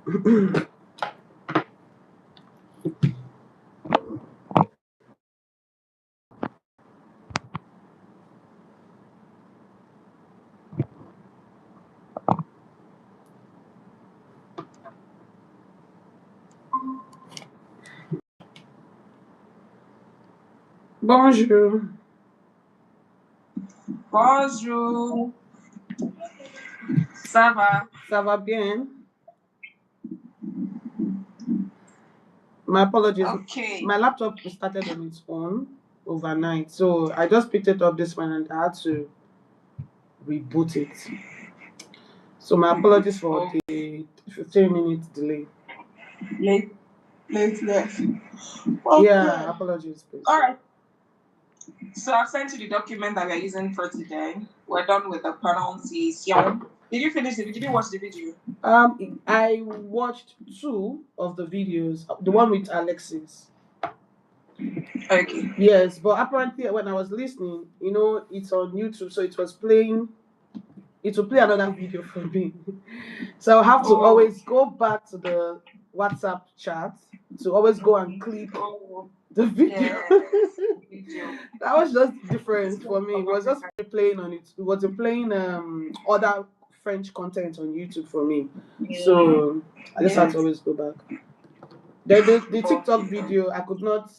Bonjour. Bonjour. Ça va? Ça va bien? My apologies. Okay. My laptop started on its own overnight, so I just picked it up this morning and I had to reboot it. So my apologies for the 15-minute delay. Late. Okay. Yeah, apologies, please. All right. So I've sent you the document that we're using for today. We're done with the pronunciation. Did you finish the video? Did you watch the video? I watched 2 of the videos. The one with Alexis. Okay. Yes, but apparently when I was listening, it's on YouTube, so it was playing. It will play another video for me. So I have to always go back to the WhatsApp chat to always go and click the video. Yes. That was just different for me. It was just playing on it. It wasn't playing other French content on YouTube for me. So I just had to always go back. The TikTok video, I could not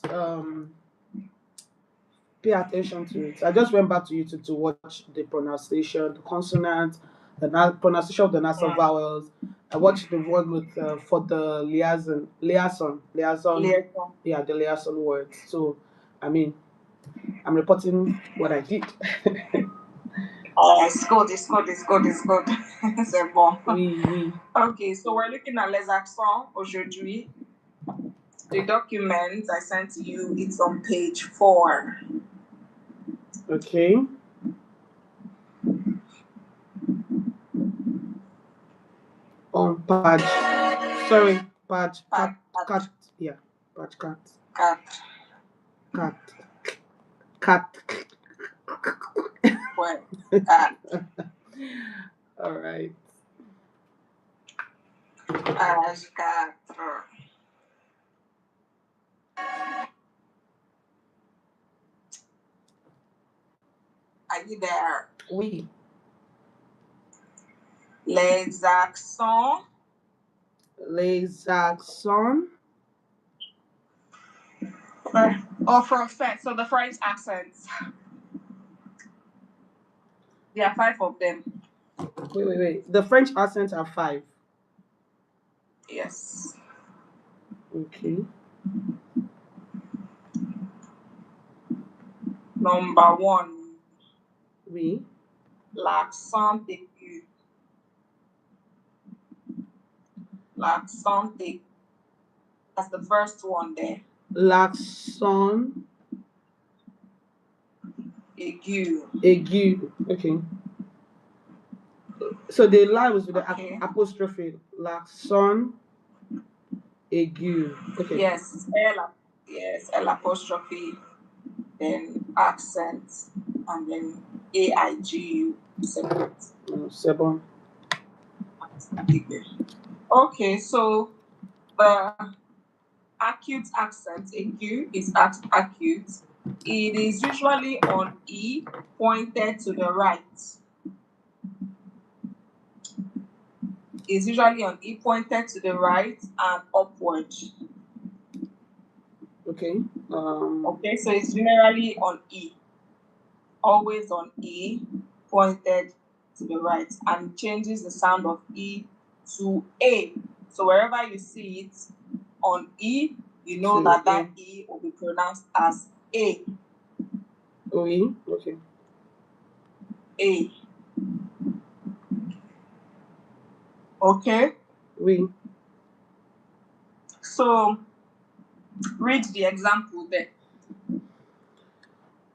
pay attention to it. I just went back to YouTube to watch the pronunciation, the consonant, the pronunciation of the nasal vowels. I watched the one with for the liaison. Yeah, the liaison words. So, I mean, I'm reporting what I did. Oh, it's good. C'est bon. Oui. Okay, so we're looking at les accents aujourd'hui. The document I sent to you, it's on page 4. Okay. On page. Sorry, page. Cat. Yeah, page cat. Cat. What? Cat. All right. Cat. Are you there? Oui. Les accents. Or for French, so the French accents. There are 5 of them. Wait. The French accents are 5. Yes. Okay. Number 1. Oui. L'accent aigu. L'accent aigu. That's the first one there. L'accent aigu. Okay. So the line was with the apostrophe. L'accent aigu. Okay. Yes. L apostrophe, then accent, and then AIGU separate. Seven. Okay, so the acute accent, aigu, is acute. It is usually on E, pointed to the right. It's usually on E, pointed to the right and upward. Okay. Okay, so it's generally on E. Always on E, pointed to the right, and changes the sound of E to A. So wherever you see it on E, you know that E will be pronounced as A. Oui. Okay. A. Okay? Oui. So read the example there.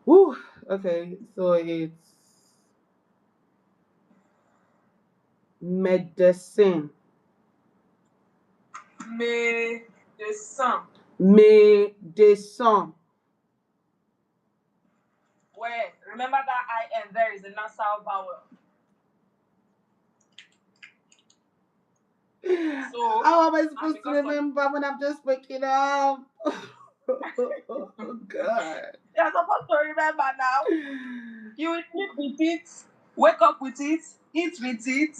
Woo. Okay, so it's médecin. Médecin. Médecin. Where? Remember that IN there is a nasal vowel. So, How am I and supposed to because of remember when I'm just waking up? Oh God. you're supposed to remember now. You will sleep with it, wake up with it, eat with it.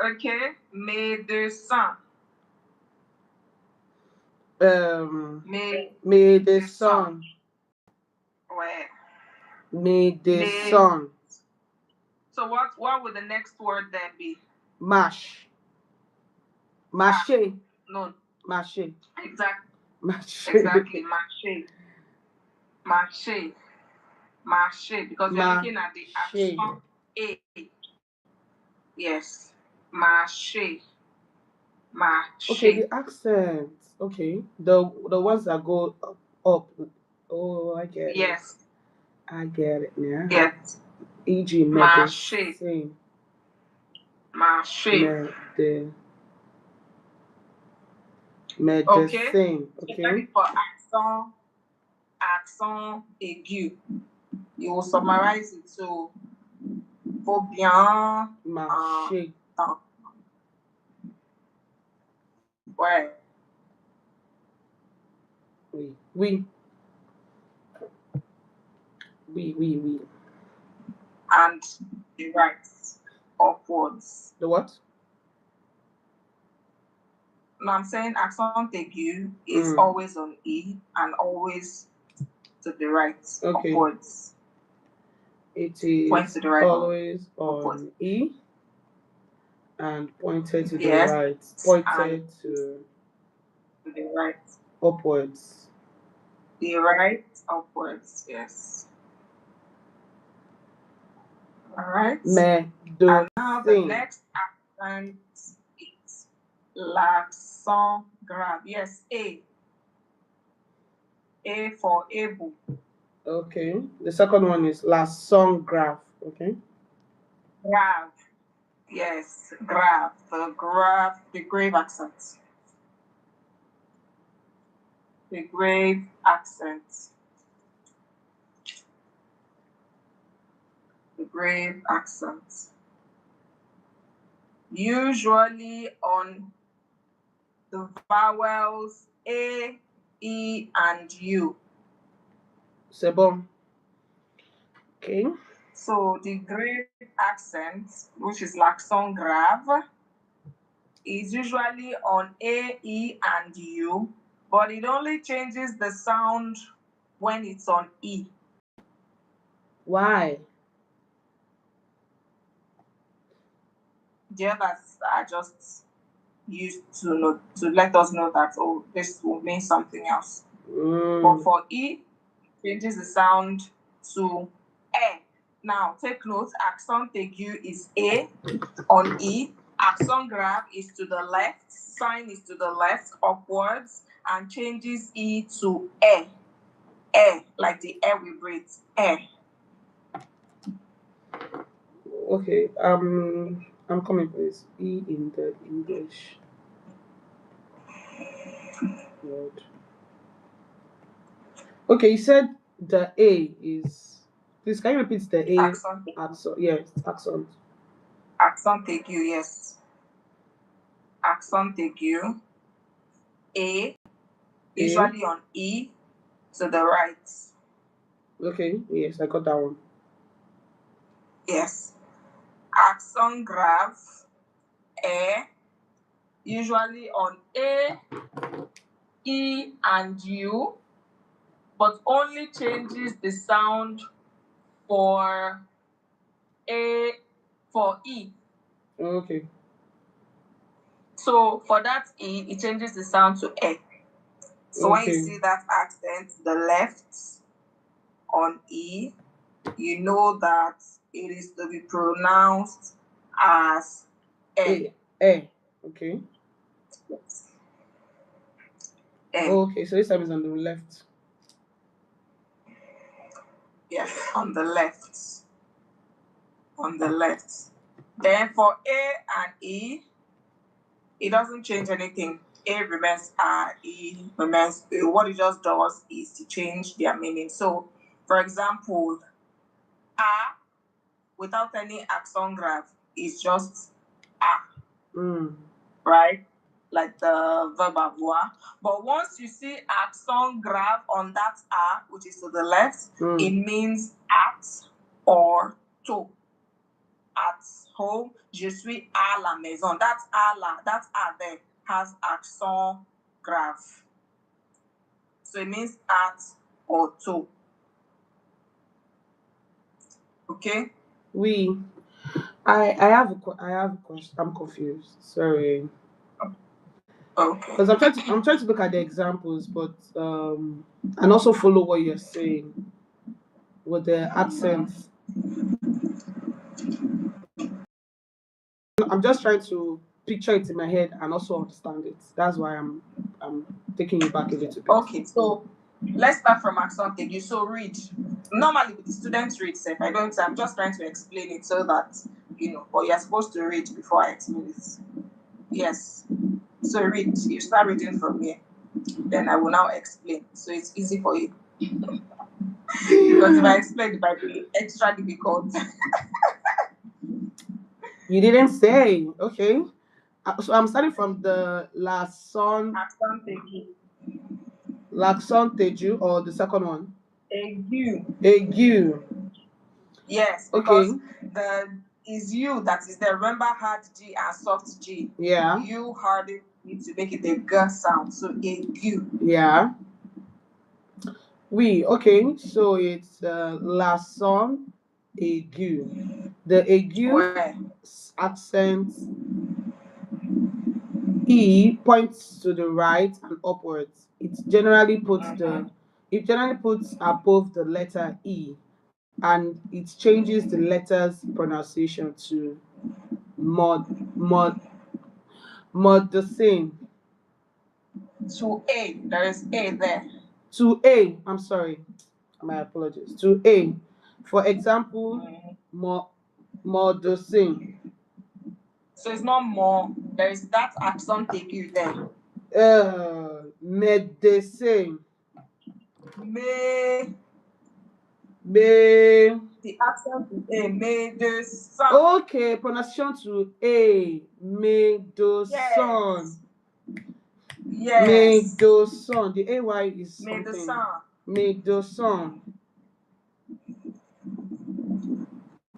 Okay, médecin. May the Médecin. sun. Ouais. May the Mé- sun. So what would the next word then be? Mash. Mache. No, Mache. exactly, Mache. exactly. Marché, marché, marché. Because you're looking at the Mache. accent A. Yes, marché, Okay, marché. the accent. Okay, the ones that go up. Oh, I get it. Yes, I get it now. yes. E.g. Marché, medicine. marché. Okay. Medicine. So that Okay. is for accent aigu. You will summarize it. So, faut bien Mache. entendre. Ouais. Oui. Oui. Oui. Oui. Oui. And the right upwards. The what? No, I'm saying accent aigu is always on E and always to the right upwards. It Point is to the right always upwards. on E and pointed to the Yes, right. and Pointed to the right. upwards. The right upwards, yes. All right. And now the Medicine. next accent is l'accent grave. Yes, A. A for able. Okay. The second one is la song graph. Okay. Grave. Yes, grave. The grave accent. The grave accent. The grave accent. Usually on the vowels A, E, and U. C'est bon. Okay. So the grave accent, which is l'accent grave, is usually on A, E, and U, but it only changes the sound when it's on E. Why? The others are just used to let us know that, oh, this will mean something else. But for E, it changes the sound to E. Now take note, accent aigu is A on E, accent grave is to the left, sign is to the left, upwards, and changes E to E. E, like the air we breathe. E. Okay. I'm coming, please. E in the English word. Okay, you said the A is. Please, can you repeat the A? Accent. Accent. Yes, accent. Accent aigu, yes. Accent aigu. A, usually on E to the right. Okay, yes, I got that one. Yes. Accent grave. E, usually on A, E, and U, but only changes the sound for A for E. Okay. So for that E, it changes the sound to E. So when you see that accent to the left on E, you know that it is to be pronounced as E. Okay. Yes. Okay, so this time is on the left. Yes, on the left. On the left. Then for A and E, It doesn't change anything. A remains A, E remains A. What it just does is to change their meaning. So, for example, A without any accent grave is just A, right? Like the verb avoir. But once you see accent grave on that A, which is to the left, it means at or to. At home, je suis à la maison. That's A there has accent grave. So it means at or to. Okay? We. I have a question. I'm confused. Sorry. Okay. Because I'm trying to look at the examples, but and also follow what you're saying with the accents. I'm just trying to picture it in my head and also understand it. That's why I'm taking you back a little bit. Okay, so let's start from accent aigu. So read. Normally with the students read safe. I'm just trying to explain it so that but you're supposed to read before I explain it. Yes. So read. You start reading from here. Then I will now explain. So it's easy for you. Because if I explain it might be extra difficult. You didn't say. Okay. So I'm starting from the Accent aigu. L'accent aigu or the second one? Aigu. Aigu. Yes, because the is you that is there. Remember hard G and soft G. Yeah. You hardly need to make it a G sound. So aigu. Yeah. Oui, okay. So it's l'accent aigu. The aigu accent E points to the right and upwards. It generally puts above the letter E, and it changes the letter's pronunciation to mod the same. To A, there is A there. To A, I'm sorry, my apologies. To A, for example, mod the same. So it's not more. There is that accent aigu there. Médecin. Me. The accent is A. Médecin. Okay, pronunciation to A. Médecin. Yes. Médecin. The AY is something. Médecin. Médecin.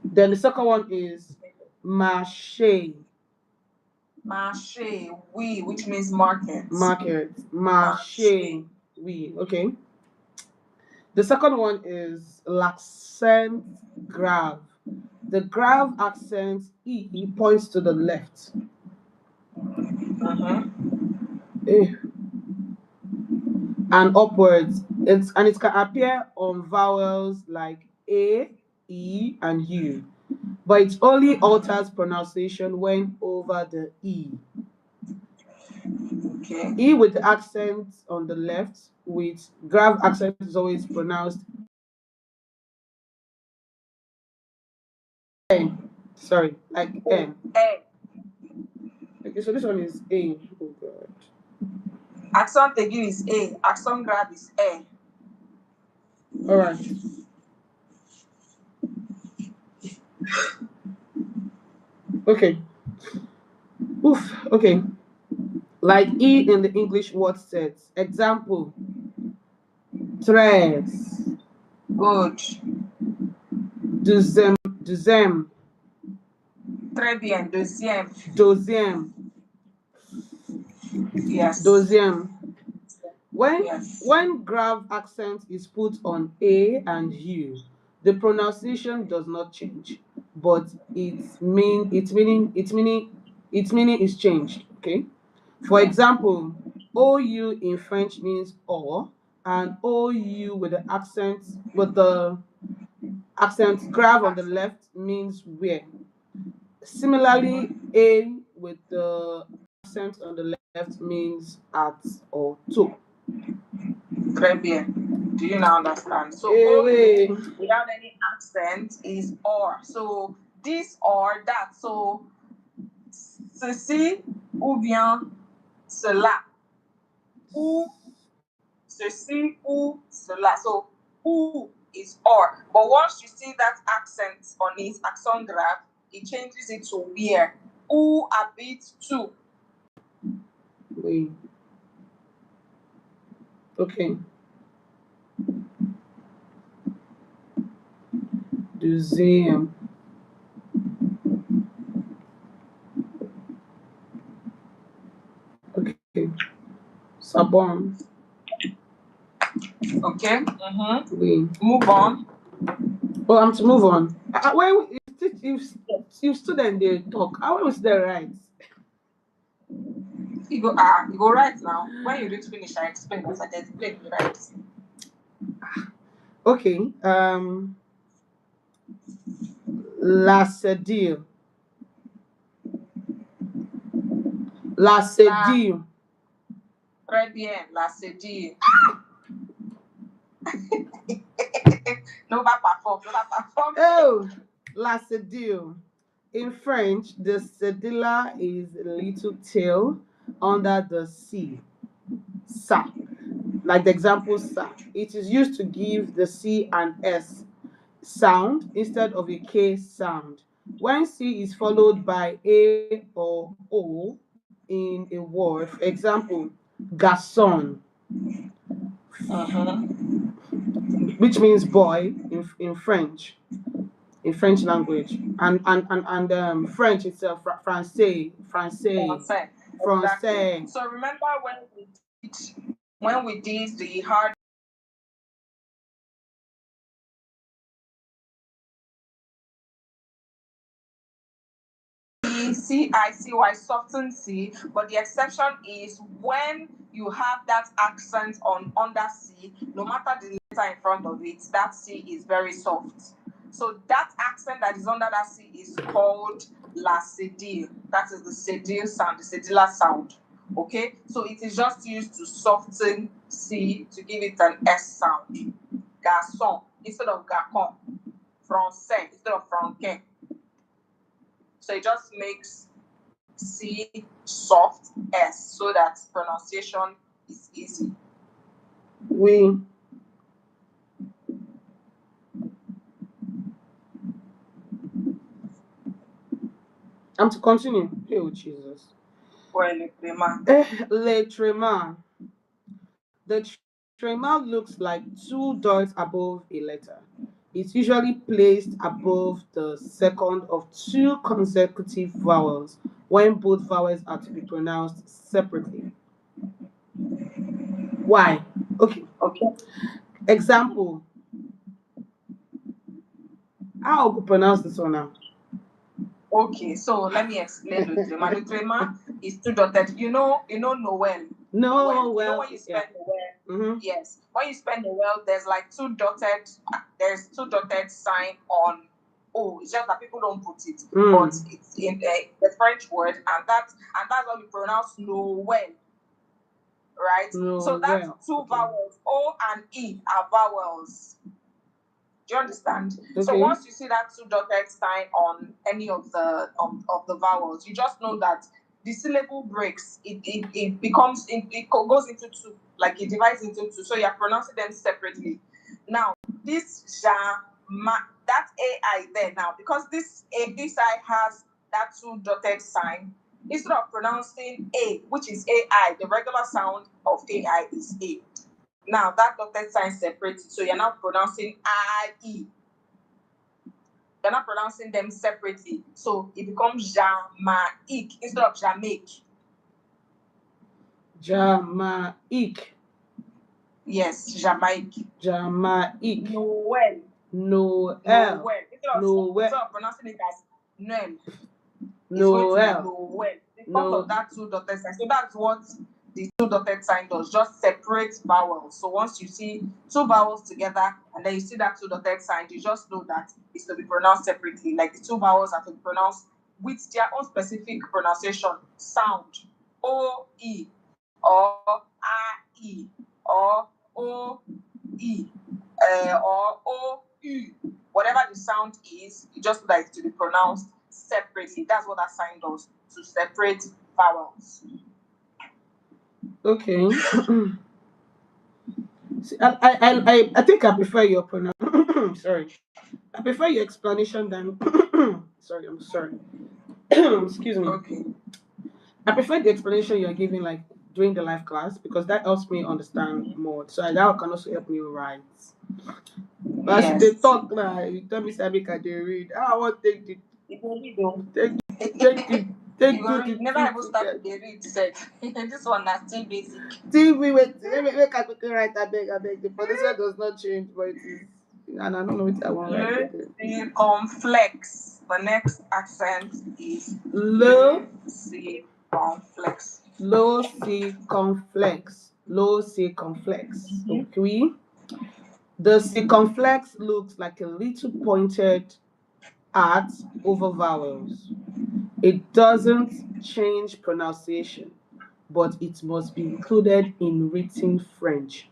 Then the second one is marché. Marché, oui, which means market. Market. Marché. Oui. Okay. The second one is l'accent grave. The grave accent E points to the left. And upwards. It can appear on vowels like A, E, and U. But it only alters pronunciation when over the E. Okay. E with the accent on the left, with grave accent is always pronounced A. Sorry, like N. A. Okay, so this one is A. Oh God. Accent aigu is A. Accent grave is A. All right. Okay. Oof. Okay. Like E in the English word sets. Example. Tres. Good. Deuxième. Très bien. Deuxième. Deuxième. Yes. Deuxième. When grave accent is put on A and U, the pronunciation does not change, but its meaning is changed. Okay. For example, OU in French means or, and OU with the accent grave on the left means where. Similarly, A with the accent on the left means at or to. Très bien. Do you now understand? So OU without any accent is or. So this or that. So see ou bien cela, ou ceci, ou cela. So ou is or, but once you see that accent on it, accent grave, it changes it to where. Ou habite tu. Oui. Okay. Deuxième. Okay. Sabon. Okay. Oui. Move on. Oh, I'm to move on. When you student they talk, I always the right. You go right now. When you reach finish, I explain. Because I explain you right. Okay. La cedille. La cedille. Très bien. La cedille. No va perform. Oh, la cedille. In French, the cedilla is a little tail under the C. Sa. Like the example sa. It is used to give the C and S sound instead of a K sound. When C is followed by A or O in a word, for example, garçon, which means boy in French, in French language, and French itself, français, Français. Exactly. So remember when we did the hard CICY soften C, but the exception is when you have that accent on under C, no matter the letter in front of it, that C is very soft. So that accent that is under that C is called la cedille. That is the cedille sound, the cedilla sound. Okay, so it is just used to soften C to give it an S sound. Garçon instead of garçon. Français instead of franquin. So it just makes C soft S so that pronunciation is easy. Oui. I'm to continue. Oh, Jesus. Well, le tréma. Le tréma. The tréma looks like two dots above a letter. It's usually placed above the second of two consecutive vowels when both vowels are to be pronounced separately. Why? Okay. Example. How to pronounce this one now? Okay, so let me explain le tréma. Le tréma is two dotted. You know Noel. No, You know when you spell Noel? Yes. When you spell Noel, there's two dotted sign on O. It's just that people don't put it, but it's in the French word, and that's how we pronounce Noel. Right? So that's two vowels. O and E are vowels. Do you understand? Okay. So once you see that two dotted sign on any of the vowels, you just know that the syllable breaks. It becomes it goes into two, like it divides into two. So you're pronouncing them separately. Now this that AI there now, because this I has that two dotted sign, instead of pronouncing A, which is AI, the regular sound of AI is A. Now that dotted sign separated, so you're now pronouncing IE. You're not pronouncing them separately, so it becomes Jamaic instead of Jamaic. Jamaic. Yes, Jamaic. Jamaic. Noel. Instead of pronouncing it as Noel, it's going to be Noel because of that two dotted sign. So that's what the two dotted sign does, just separate vowels. So once you see two vowels together and then you see that two dotted sign, you just know that it's to be pronounced separately. Like the two vowels are to be pronounced with their own specific pronunciation sound. O-E or A-E or O-E or O-U. Whatever the sound is, you just know that it's to be pronounced separately. That's what that sign does, to separate vowels. Okay. See, I think I prefer your pronunciation. Sorry. I prefer your explanation than. Sorry, I'm sorry. Excuse me. Okay. I prefer the explanation you're giving, like during the live class, because that helps me understand more. So that can also help me write. But as they Yes. talk now, you tell me, Sabi, can they read? I want to take the It will be though. take take the take You do read, the never two even together. start with the read said. This one that's still basic. TV wait, make I quickly write. I beg. The pronunciation does not change, but it is, and I don't know what I want to write again. Circumflex. The next accent is Low, circumflex. low circumflex, low circumflex. Mm-hmm. Okay, the circumflex looks like a little pointed at over vowels. It doesn't change pronunciation, but it must be included in written French.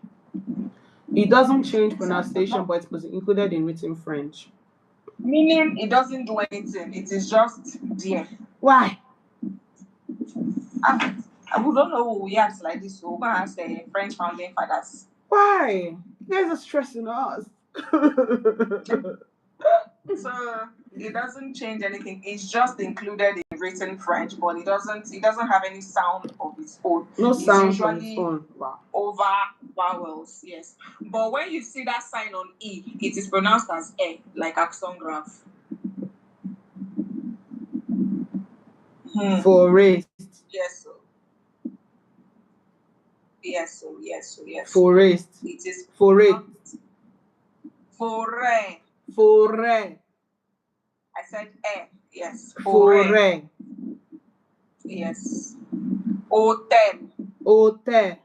It doesn't change pronunciation, but it must be included in written French. Meaning it doesn't do anything. It is just there. Why? Ah, we don't know who we ask like this. So we're gonna ask the French founding fathers. Why? You guys are stressing us. So it doesn't change anything. It's just included in written French, but it doesn't have any sound of its own. No It's sound on its usually own. Wow. over vowels, yes. But when you see that sign on E, it is pronounced as E, like accent graph. Forest. Yes, so. Yes. Forest. It is Forest. fore. Forêt. I said E. Yes. Fore. Forêt. Yes. Hotel. Hôtel.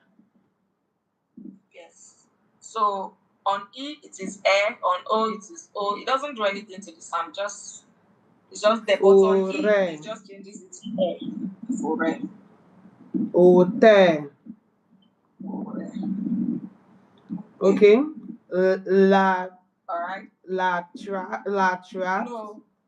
Yes. So on E it is E, on O it is O. It doesn't do anything to the sound, it's just there. But on E Forêt. it just changes it to E. Fore. Hôtel. Fore. Okay. La Alright. Latra.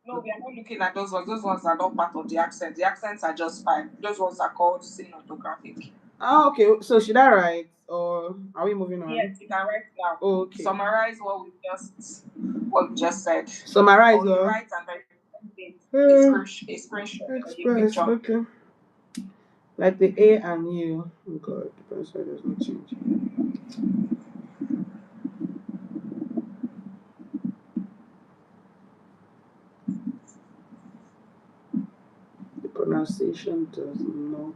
No, we are not looking at those ones. Those ones are not part of the accent. The accents are just fine. Those ones are called cinematographic. Oh, okay. So should I write, or are we moving on? Yes, you can write now. Okay. Summarize what we just said. Summarize. Or you write and then a screenshot or a Express. picture. Okay. Like the A and U. Oh God, the pronunciation does not change. The pronunciation does not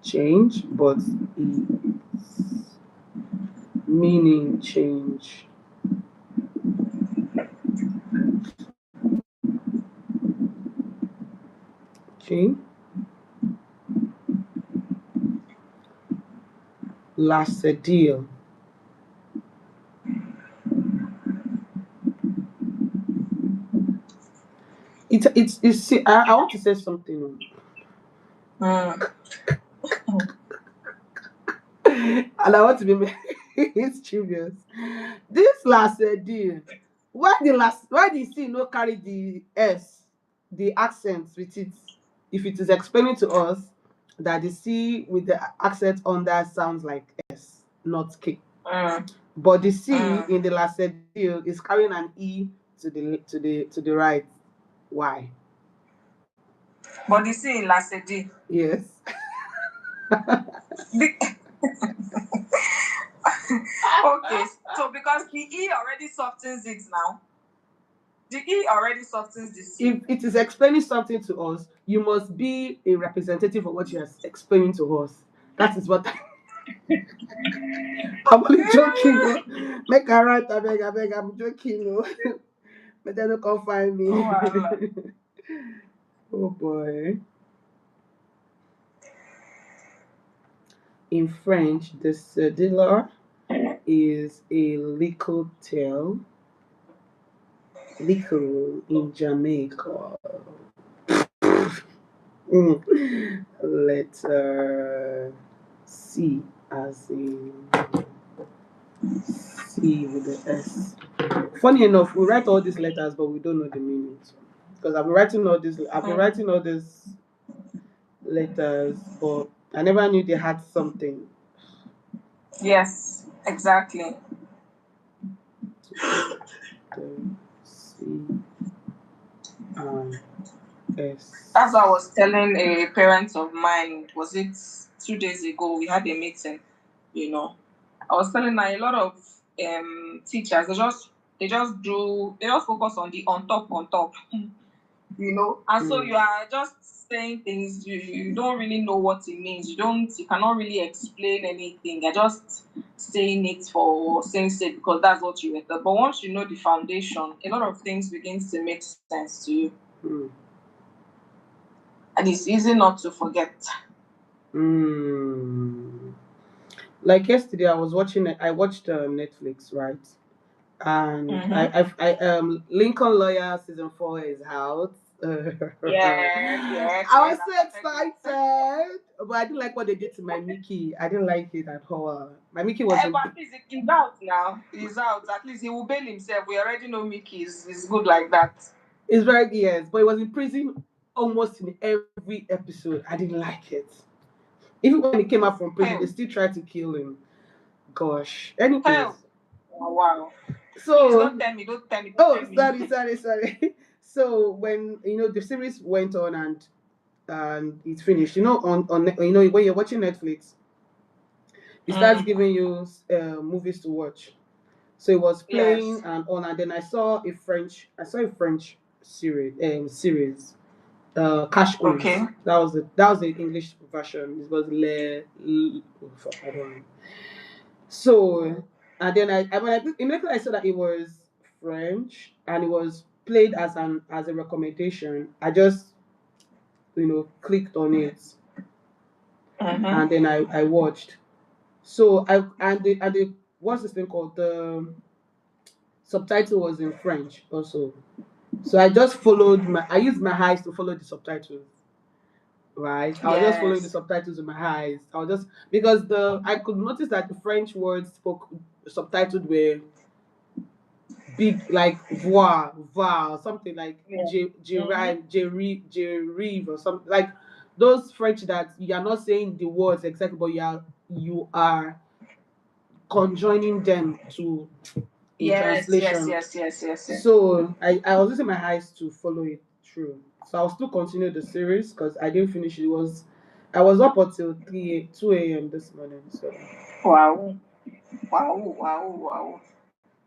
change, but its meaning change. Okay. Lacedeal. It's see, I want to say something. And I want to be mischievous. This Lacedeal. Why the C no carry the S, the accent with it? If it is explaining to us that the C with the accent under sounds like S, not K. But the C in the Lacedeal is carrying an E to the right. Why? But the C in Lasedi. Yes. Okay, so because the E already softens it now. The E already softens the C. If it is explaining something to us, you must be a representative of what you are explaining to us. That is what I'm only joking. Oh. Make a right, I beg, I'm joking. Oh. But then don't come find me. Oh boy. In French, the cedilla is a lickle tail. Lickle in Jamaica. Letter C as in C with the S. Funny enough, we write all these letters, but we don't know the meaning. Because I've been writing all this letters, but I never knew they had something. Yes, exactly. The C and S. That's what I was telling a parent of mine. Was it 2 days ago? We had a meeting. You know, I was telling her a lot of teachers. They just focus on the on top. And so you are just saying things you don't really know what it means. You cannot really explain anything. You're just saying it for saying sake because that's what you were. But once you know the foundation, a lot of things begins to make sense to you. Mm. And it's easy not to forget. Mm. Like yesterday, I watched Netflix, right? And Mm-hmm. Lincoln Lawyer season 4 is out. Yes, yes, I was yes. so I'm perfectly. excited, but I didn't like what they did to my Mickey. I didn't like it at all. My Mickey was But at least he's out now. He's out. At least he will bail himself. We already know Mickey is good like that. it's very yes, but he was in prison almost in every episode. I didn't like it. Even when he came out from prison, they Hell, still tried to kill him. Gosh. hell. Anyways, Oh, wow. Please so don't tell me. Don't tell me. Don't oh, tell me. sorry. So when the series went on and it's finished, on when you're watching Netflix, it starts Mm, giving you movies to watch. So it was playing yes. and then I saw a French series, Cash Okay. Quiz. That was the English version. It was I don't know. So and then when immediately I saw that it was French and it was played as a recommendation, I just clicked on it Mm-hmm. and then I watched. So and the what's this thing called? The subtitle was in French also. So I used my eyes to follow the subtitles. Right, I was just following the Yes. subtitles with my eyes. I was just because the I could notice that the French words spoke subtitled were big, like voir, something like Yeah. Mm-hmm. Jerive or something like those French that you are not saying the words exactly, but you are conjoining them to in Yes. Yes. translation. Yes. Yes. Yes. Yes. So I was using my eyes to follow it through. So I'll still continue the series because I didn't finish it. I was up until 2 a.m. this morning. Wow. Wow. Wow. Wow.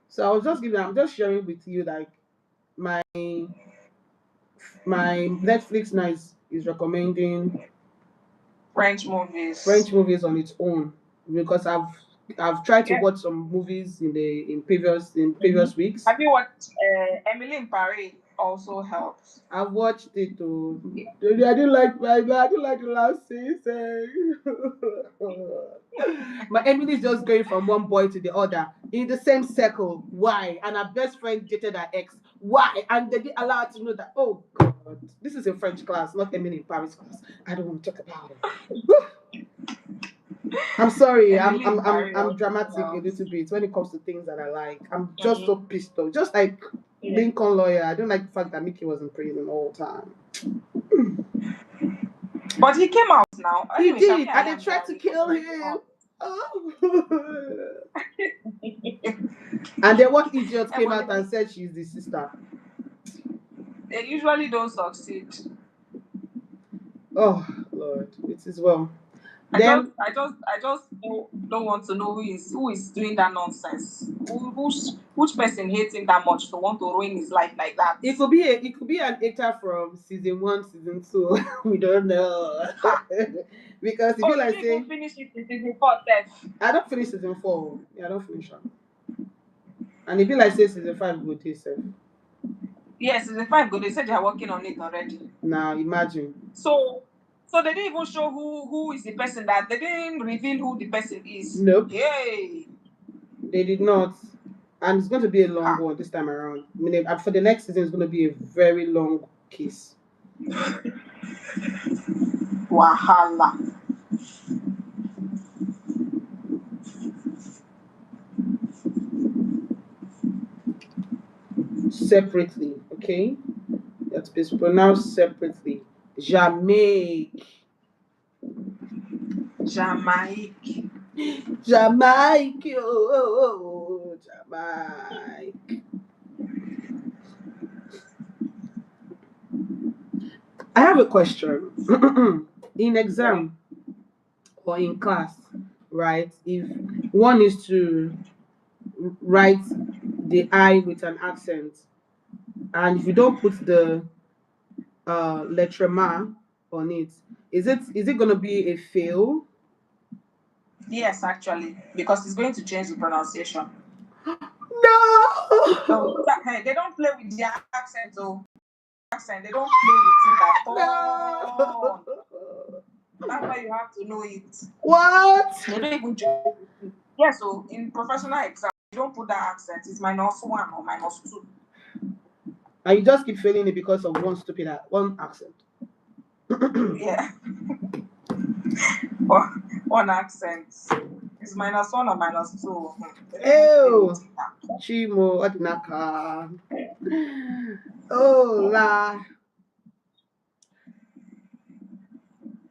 So I'm just sharing with you like my my Netflix now is recommending French movies. French movies on its own because I've tried to Yeah. watch some movies in previous Mm-hmm. weeks. Have you watched Emily in Paris? Also helps. I've watched it too. I didn't like the last season. My Emily's just going from one boy to the other in the same circle. Why? And her best friend dated her ex. Why? And they didn't allow her to know that. Oh God, this is a French class, not Emily in Paris class. I don't want to talk about it. I'm sorry. I'm Emily I'm in I'm Paris I'm also dramatic a helps. little bit when it comes to things that I like. I'm just so Mm-hmm. pissed off. Just like Yeah. Lincoln Lawyer. I don't like the fact that Mickey was in prison all the time. But he came out now. He Anyway, Shami did, and and they Yam, tried to was kill already him. on. Oh. And then what idiot came But out and said she's the sister? they usually don't succeed. Oh Lord, it is well. I just, Then I just, I just don't want to know who is doing that nonsense. Which person hates him that much to want to ruin his life like that? it could be an actor from season 1, season 2. We don't know. Ha. Because if Oh, you you like didn't even say finish it in season 4, Seth. I don't finish season 4. Yeah, I don't finish am. And if you like say season 5 go dey sef. Yes, season 5 good. They said they are working on it already. Now imagine. So they didn't even show who is the person that they didn't reveal who the person is. Nope, Yay! they did not. And it's going to be a long Ha. one this time around. I mean, for the next season, it's going to be a very long kiss. Wahala. Separately, okay? That is pronounced separately. Jamaica. Jamaica. Jamaica. Oh, Jamaica. I have a question. In exam or in class, right? If one is to write the I with an accent, and if you don't put the letter ma on it, is it gonna be a fail? Yes, actually, because it's going to change the pronunciation. No. So hey, they don't play with their accent, though. Accent, they don't play with it at all. No. That's why you have to know it. What? They don't even joke with it. Yeah, so in professional exam, you don't put that accent. It's -1 or -2. And you just keep failing it because of one accent. Yeah. One accent. It's -1 or -2. They don't even play Ew. with it at all. Chimo Odinaka. Oh la.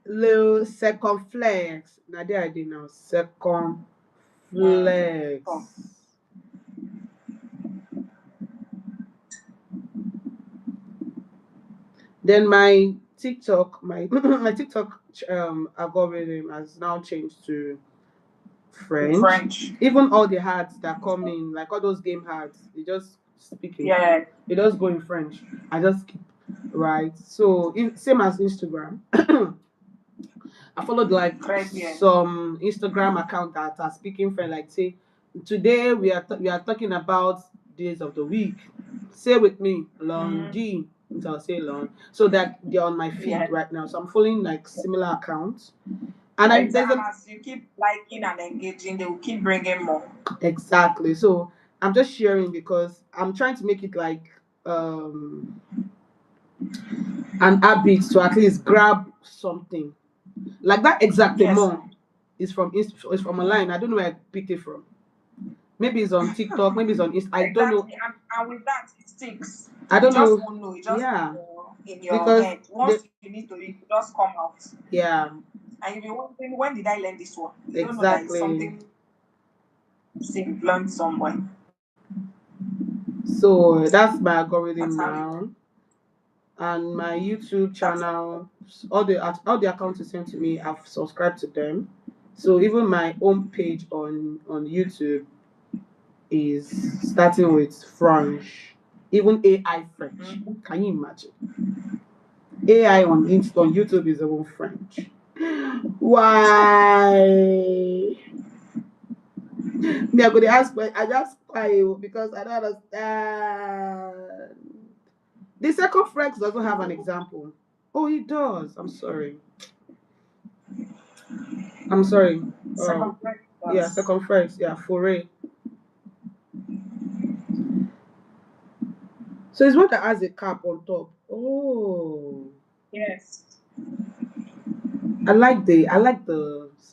Little circumflex. Now there I did now. Circumflex. Oh. Then my TikTok, my TikTok algorithm has now changed to French. French. Even all the ads that come in, like all those game ads, they just speak in Yeah. They just go in French. I just keep right. So same as Instagram. I followed like Très some Instagram account that are speaking French. Like say, today we are talking about days of the week. Say with me, lundi. I'll say long. So that they're on my feed Yeah. right now. So I'm following like similar accounts. And there's as you keep liking and engaging, they will keep bringing more. exactly. So I'm just sharing because I'm trying to make it like an habit to at least grab something. Like that exactement is from online. I don't know where I picked it from. Maybe it's on TikTok, maybe it's on Insta. I don't know. Exactly. And with that, it sticks. I You don't just know. won't know. It just Yeah, in your because head. Once you need to, it will just come out. yeah, And you'll be wondering, when did I learn this one? You don't know that it's exactly. something you've learned somewhere. So that's my That's algorithm how it now, and my YouTube that's channel. All the accounts you sent to me, I've subscribed to them. So even my own page on YouTube is starting with French, even AI French. Can you imagine? AI on YouTube is even French. Why? Me, I go to ask, but I just quiet because I don't understand. The second French doesn't have an example. Oh, it does. I'm sorry. I'm sorry. second Yeah, class. second French. Yeah, foray. So it's one that has a cap on top. Oh. Yes. I like the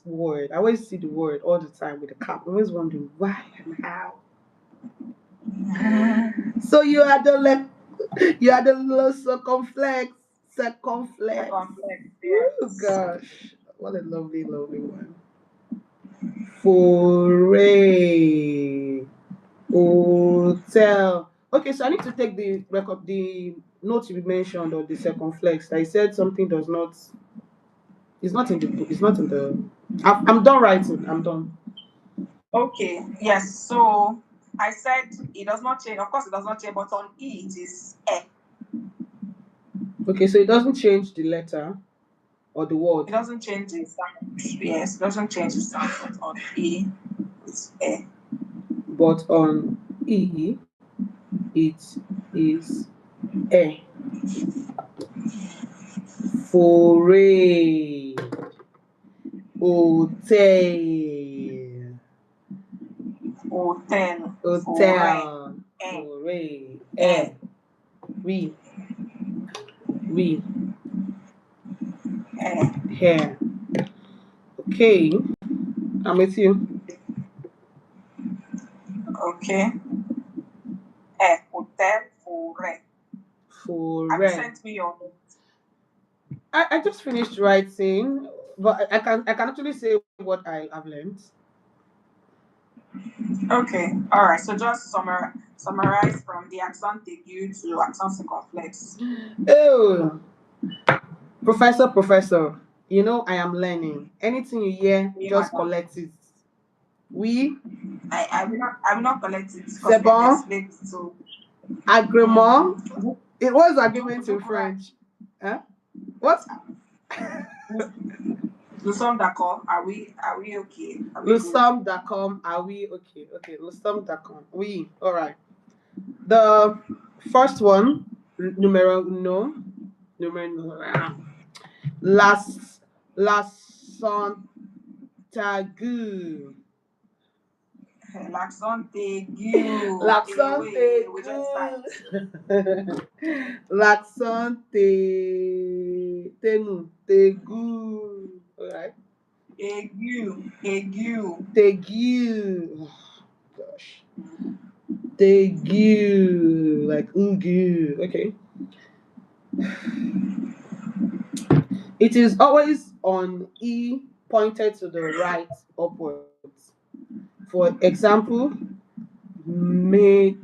word. I always see the word all the time with the cap. I'm always wondering why and how. So you are the little circumflex. Second flex. Oh Yes. gosh, what a lovely, lovely one. Foray hotel. Okay, so I need to take the note you mentioned or the circumflex. I said something does not. It's not in the book. It's not in the. I'm done writing. I'm done. Okay. Yes. So I said it does not change. Of course, it does not change, but on E it is E. Okay, so it doesn't change the letter or the word, It doesn't change the sound. Yes, it doesn't change the sound, but on E it's E. but on E it is a foray hotel Hotel. Foray. hotel E. foray E. we we E. here. Okay, I'm with you. Okay. E. Hotel. Foray. Have you Foray. sent me your notes? I just finished writing. But I can actually say what I have learned. Okay, all right. So just summarize from the accent aigu to accent circumflex. Oh, professor, I am learning. Anything you hear, Oui, just madame. collect it. We, I will not collect it because c'est we have bon, explained it. So, agrément. mm, It was agreement in correct. French. Huh? What? Nous sommes d'accord. Are we okay? Are we good? Lusam.com. Are we okay? Okay, Lusam.com. We. All right. The first one, numero uno, Las Santagu. L'accent aigu. Eh L'accent oui, we just aigu. start. L'accent tegu. All right. Aigu. Tegu. Oh, gosh. Tegu. Like ugu. Okay. It is always on E pointed to the right upwards. For example, medicine.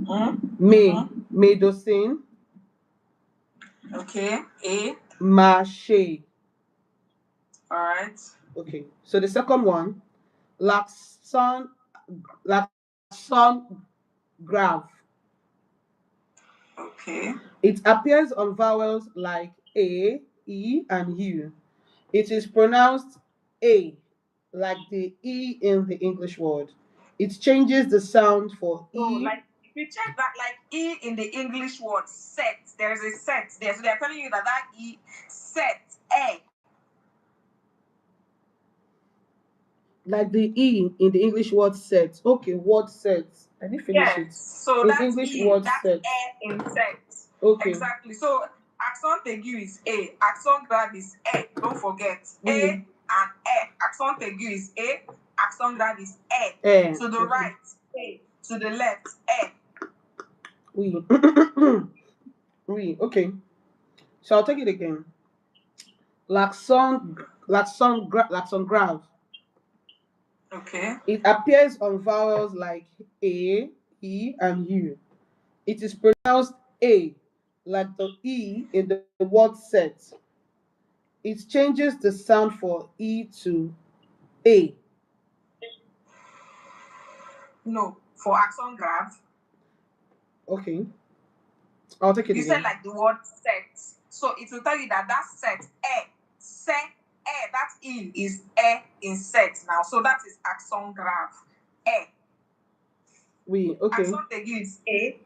Mm-hmm. Medicine. Okay. A. Marché. All right. Okay. So the second one, Laxon, Laxon graph. Okay. It appears on vowels like A, E, and U. It is pronounced A, like the E in the English word. It changes the sound for So, E, like, if you check that, like, E in the English word set, there's a set there. So, they're telling you that E set, A. like the E in the English word set. Okay, word set. I didn't finish Yes. it. So, In that's English E. word That's set. A in set. Okay. Exactly. So, accent aigu is A. Accent grave is A. Don't forget. A Oui. and A. Accent aigu is A. Accent grave is A. To the Okay. right, A. To the left, A. Oui. Oui. Okay. So I'll take it again. Laxon grave. Okay. It appears on vowels like A, E, and U. It is pronounced A, like the E in the word set. It changes the sound for E to A. No. For accent grave, Okay. I'll take it you said again. like the word set. So it will tell you that set, set, that in is in set now. So that is accent grave. Oui. Okay. Accent aigu is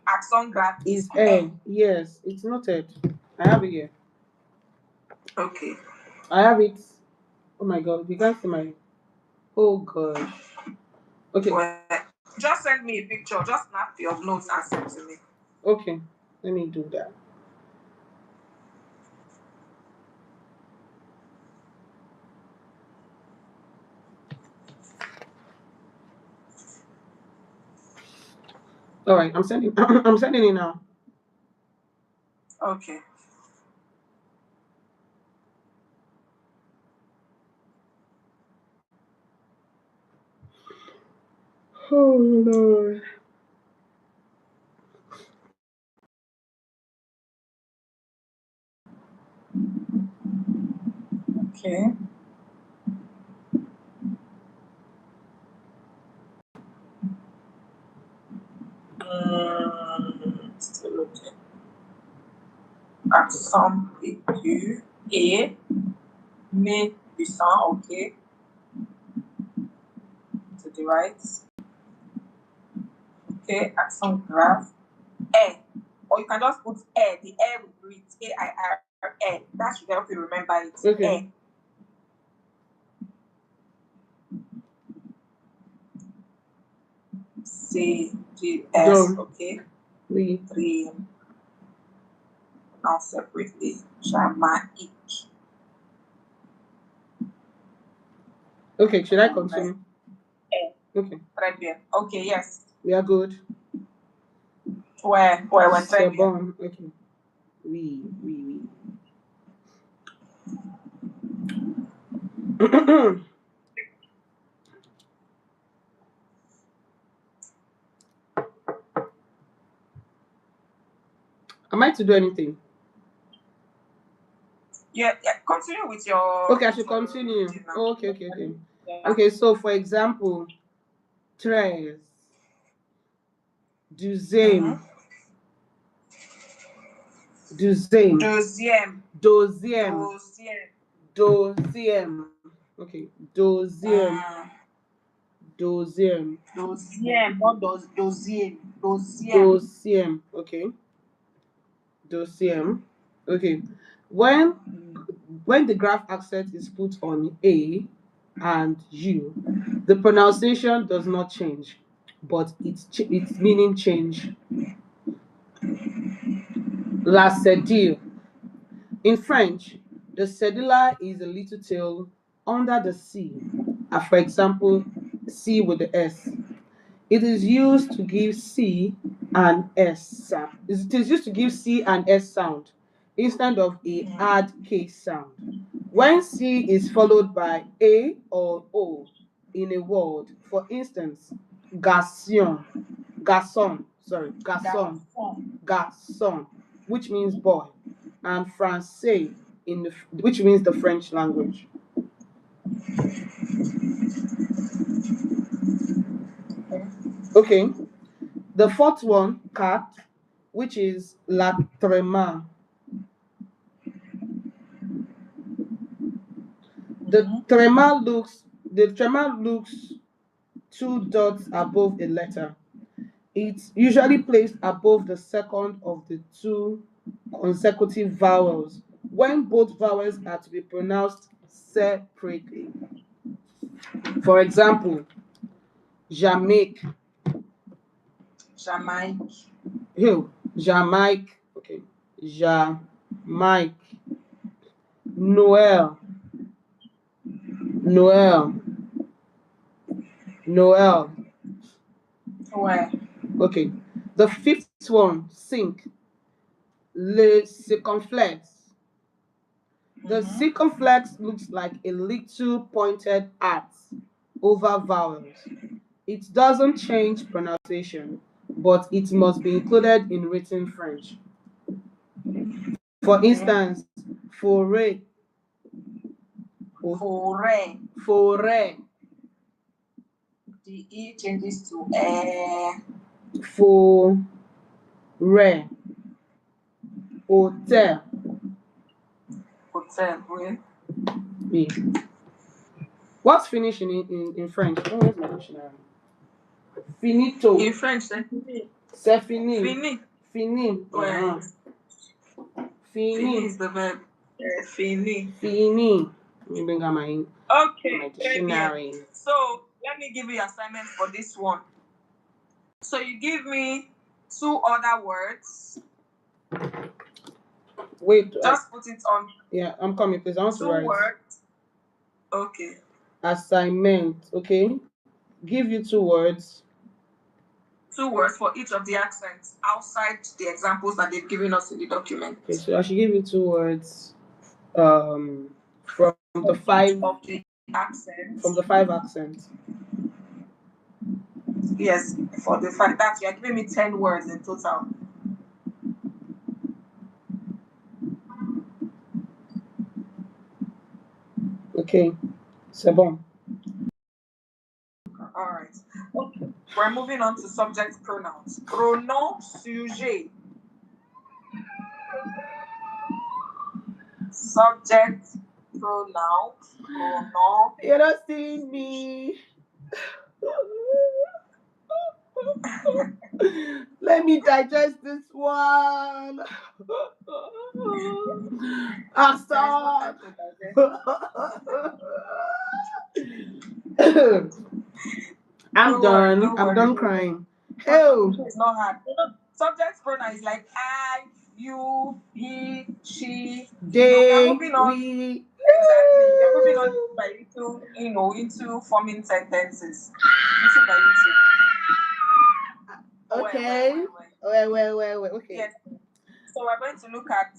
accent grave is Is A. Yes, it's noted. I have it here. Okay. I have it. Oh my god, you guys see my. Oh gosh. Okay. Well, just send me a picture. Just snap your notes and send to me. Okay. Let me do that. All right. I'm sending. I'm sending it now. Okay. Oh Lord. Okay. Still looking. Accent aigu et mais puissant. Okay. To the right. Okay. Accent grave. Or you can just put air. The air will breathe. AIR. Air. That should help you remember it. Okay. CGS. Done. Okay. Oui. 3. Now separately. Jamaic. Okay. Should I continue? Okay. Très bien. Okay. Yes. We are good. We're très C'est bien. bon. Okay. We. Am I to do anything? Yeah, continue with your. Okay, I should continue. Oh, okay. Yeah. Okay, so for example, tres, deuxième, Mhm. deuxième, Deuxième. deuxième, Deuxième. deuxième. Okay, deuxième, deuxième, Deuxième, not deuxième. Deuxième. deuxième. Okay, deuxième. Okay, when the graph accent is put on A and U, the pronunciation does not change, but its meaning change. La cédille. In French, the cedilla is a little tail under the C. For example, C with the S. It is used to give C and S sound. It is used to give C and S sound instead of a hard K sound. When C is followed by A or O in a word, for instance, garçon, garçon, which means boy, and français which means the French language. Okay, the fourth one, cat, which is la trema. The trema looks two dots above a letter. It's usually placed above the second of the two consecutive vowels when both vowels are to be pronounced separately. For example, Jamaica. Jamaique. Jamaica. Okay. Jamaica. Noel. Noel. Where? Okay. The fifth one, sink. Le circumflex. The circumflex looks like a little pointed at over vowels. It doesn't change pronunciation, but it must be included in written French. For instance, forêt. Forêt. The E changes to air. Forêt. Hotel. Hotel. Oui. Oui. What's finish in French? Oh, where's my dictionary? Finito. In French, c'est fini. C'est fini. Fini. Fini. Ouais. Fini is the verb. Fini. Fini. Let me bring out my dictionary. So let me give you assignment for this one. So you give me two other words. Wait. Just put it on. Yeah, I'm coming, please. I want to write. 2 words. Okay. Assignment. Okay. Give you 2 words. 2 words for each of the accents outside the examples that they've given us in the document. Okay, so I should give you 2 words from the 5 of the accents. From the 5 accents. Yes, for the fact that you are giving me 10 words in total. Okay, c'est bon. All right. Okay. We're moving on to subject pronouns. Pronom sujet. Subject pronoun. Pronom. You're not seeing me. Let me digest this one. Accent. I'm done crying. Hell. It's not hard. Subject pronoun is like I, you, he, she, they, we. Exactly. You're moving on by little, into forming sentences. Little by little. Okay. Wait. Okay. Yes. So we're going to look at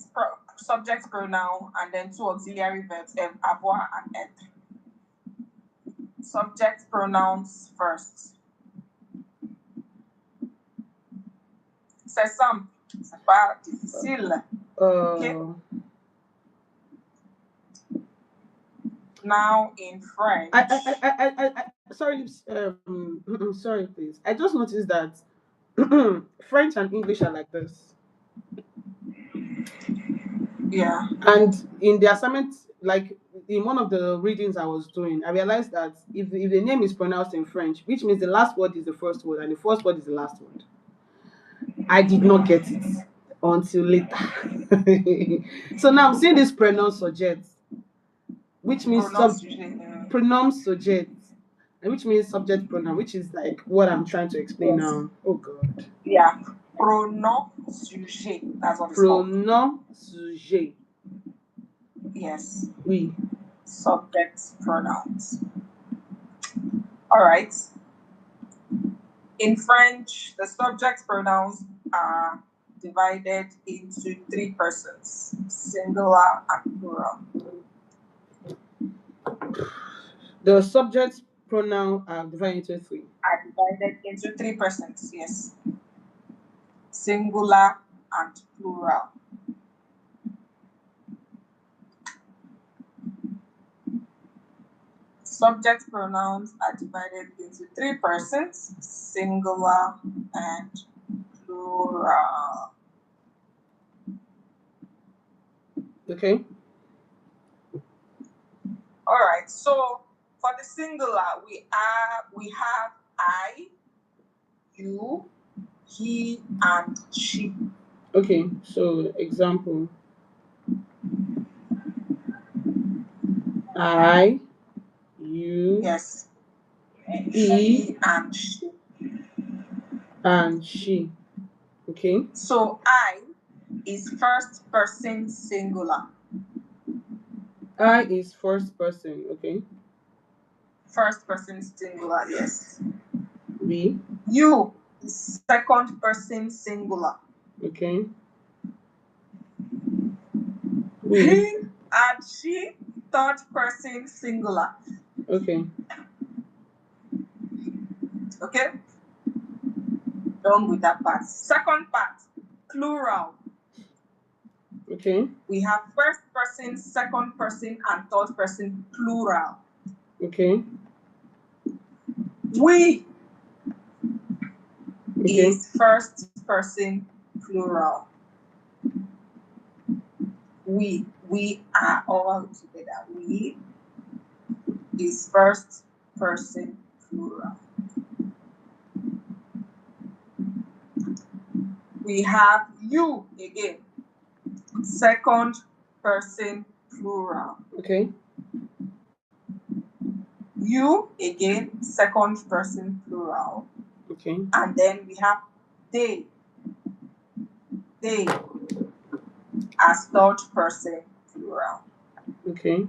subject pronoun and then two auxiliary verbs, avoir and être. Subject pronouns first. C'est simple, c'est pas difficile. Okay. Now in French. Sorry, sorry, please. I just noticed that French and English are like this. Yeah. And in the assignment, like in one of the readings I was doing, I realized that if the name is pronounced in French, which means the last word is the first word and the first word is the last word. I did not get it until later. So now I'm seeing this pronoun subject, which means pronoun subject, and which means subject pronoun, which is like what I'm trying to explain now. Oh God. Yeah. Pronom sujet. That's what it's called. Pronom sujet. Yes. Oui. Subject pronouns. All right. In French, the subject pronouns are divided into three persons, singular and plural. The subject pronoun are divided into three. Are divided into three persons, yes. Singular and plural. Subject pronouns are divided into three persons, singular and plural. Okay. All right. So for the singular, we have I, you, he, and she. Okay. So example. I, you, yes, he, and she. And she. Okay. So I is first person singular. I is first person. Okay. First person singular, yes. We. You is second person singular. Okay. He and she third person singular. Okay. Okay? Done with that part. Second part, plural. Okay. We have first person, second person, and third person plural. Okay. We is first person plural. We are all together. We is first person plural. We have you again, second person plural. Okay. You again, second person plural. Okay. And then we have they. They as third person plural. Okay.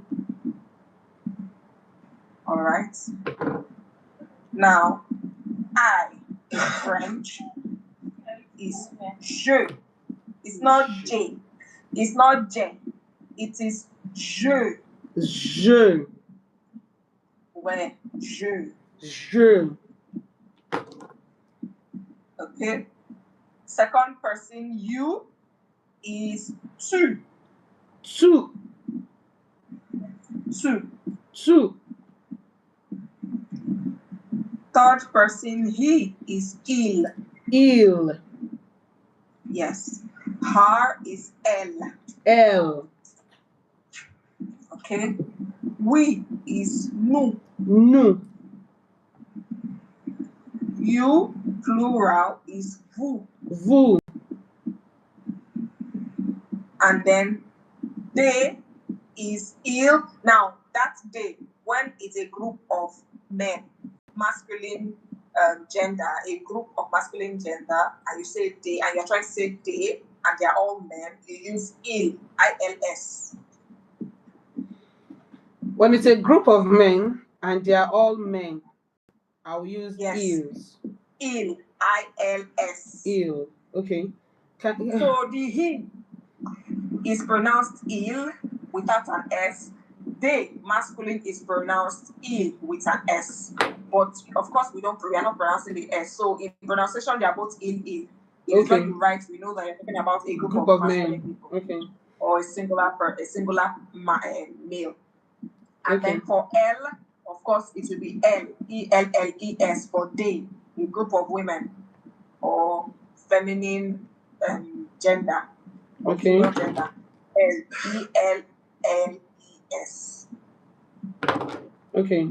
All right. Now, I in French is je. It's not J. It's not J. It is je. Je. Ouais, je. Je. Okay. Second person you is tu. Tu. Tu. Tu. Third person he is il. Il. Yes. Her is elle. Elle. Okay. We is nous. Nous. You plural is vous. Vous. And then they is il. Now that's they when it's a group of men, masculine gender, a group of masculine gender, and you say they, and you're trying to say they, and they're all men, you use il, I-L-S. When it's a group of men and they are all men, I'll use Yes. ils. Il, I-L-S. Il. Okay. So the he is pronounced il without an S. They, masculine, is pronounced il with an S. But of course, we are not pronouncing the S. So in pronunciation, they are both il. It is when you write, we know that you're talking about a group of masculine people. Okay. Or a singular male. And then for L, of course, it will be L, ELLES for they, a group of women or feminine gender or female gender. LELLES. Okay.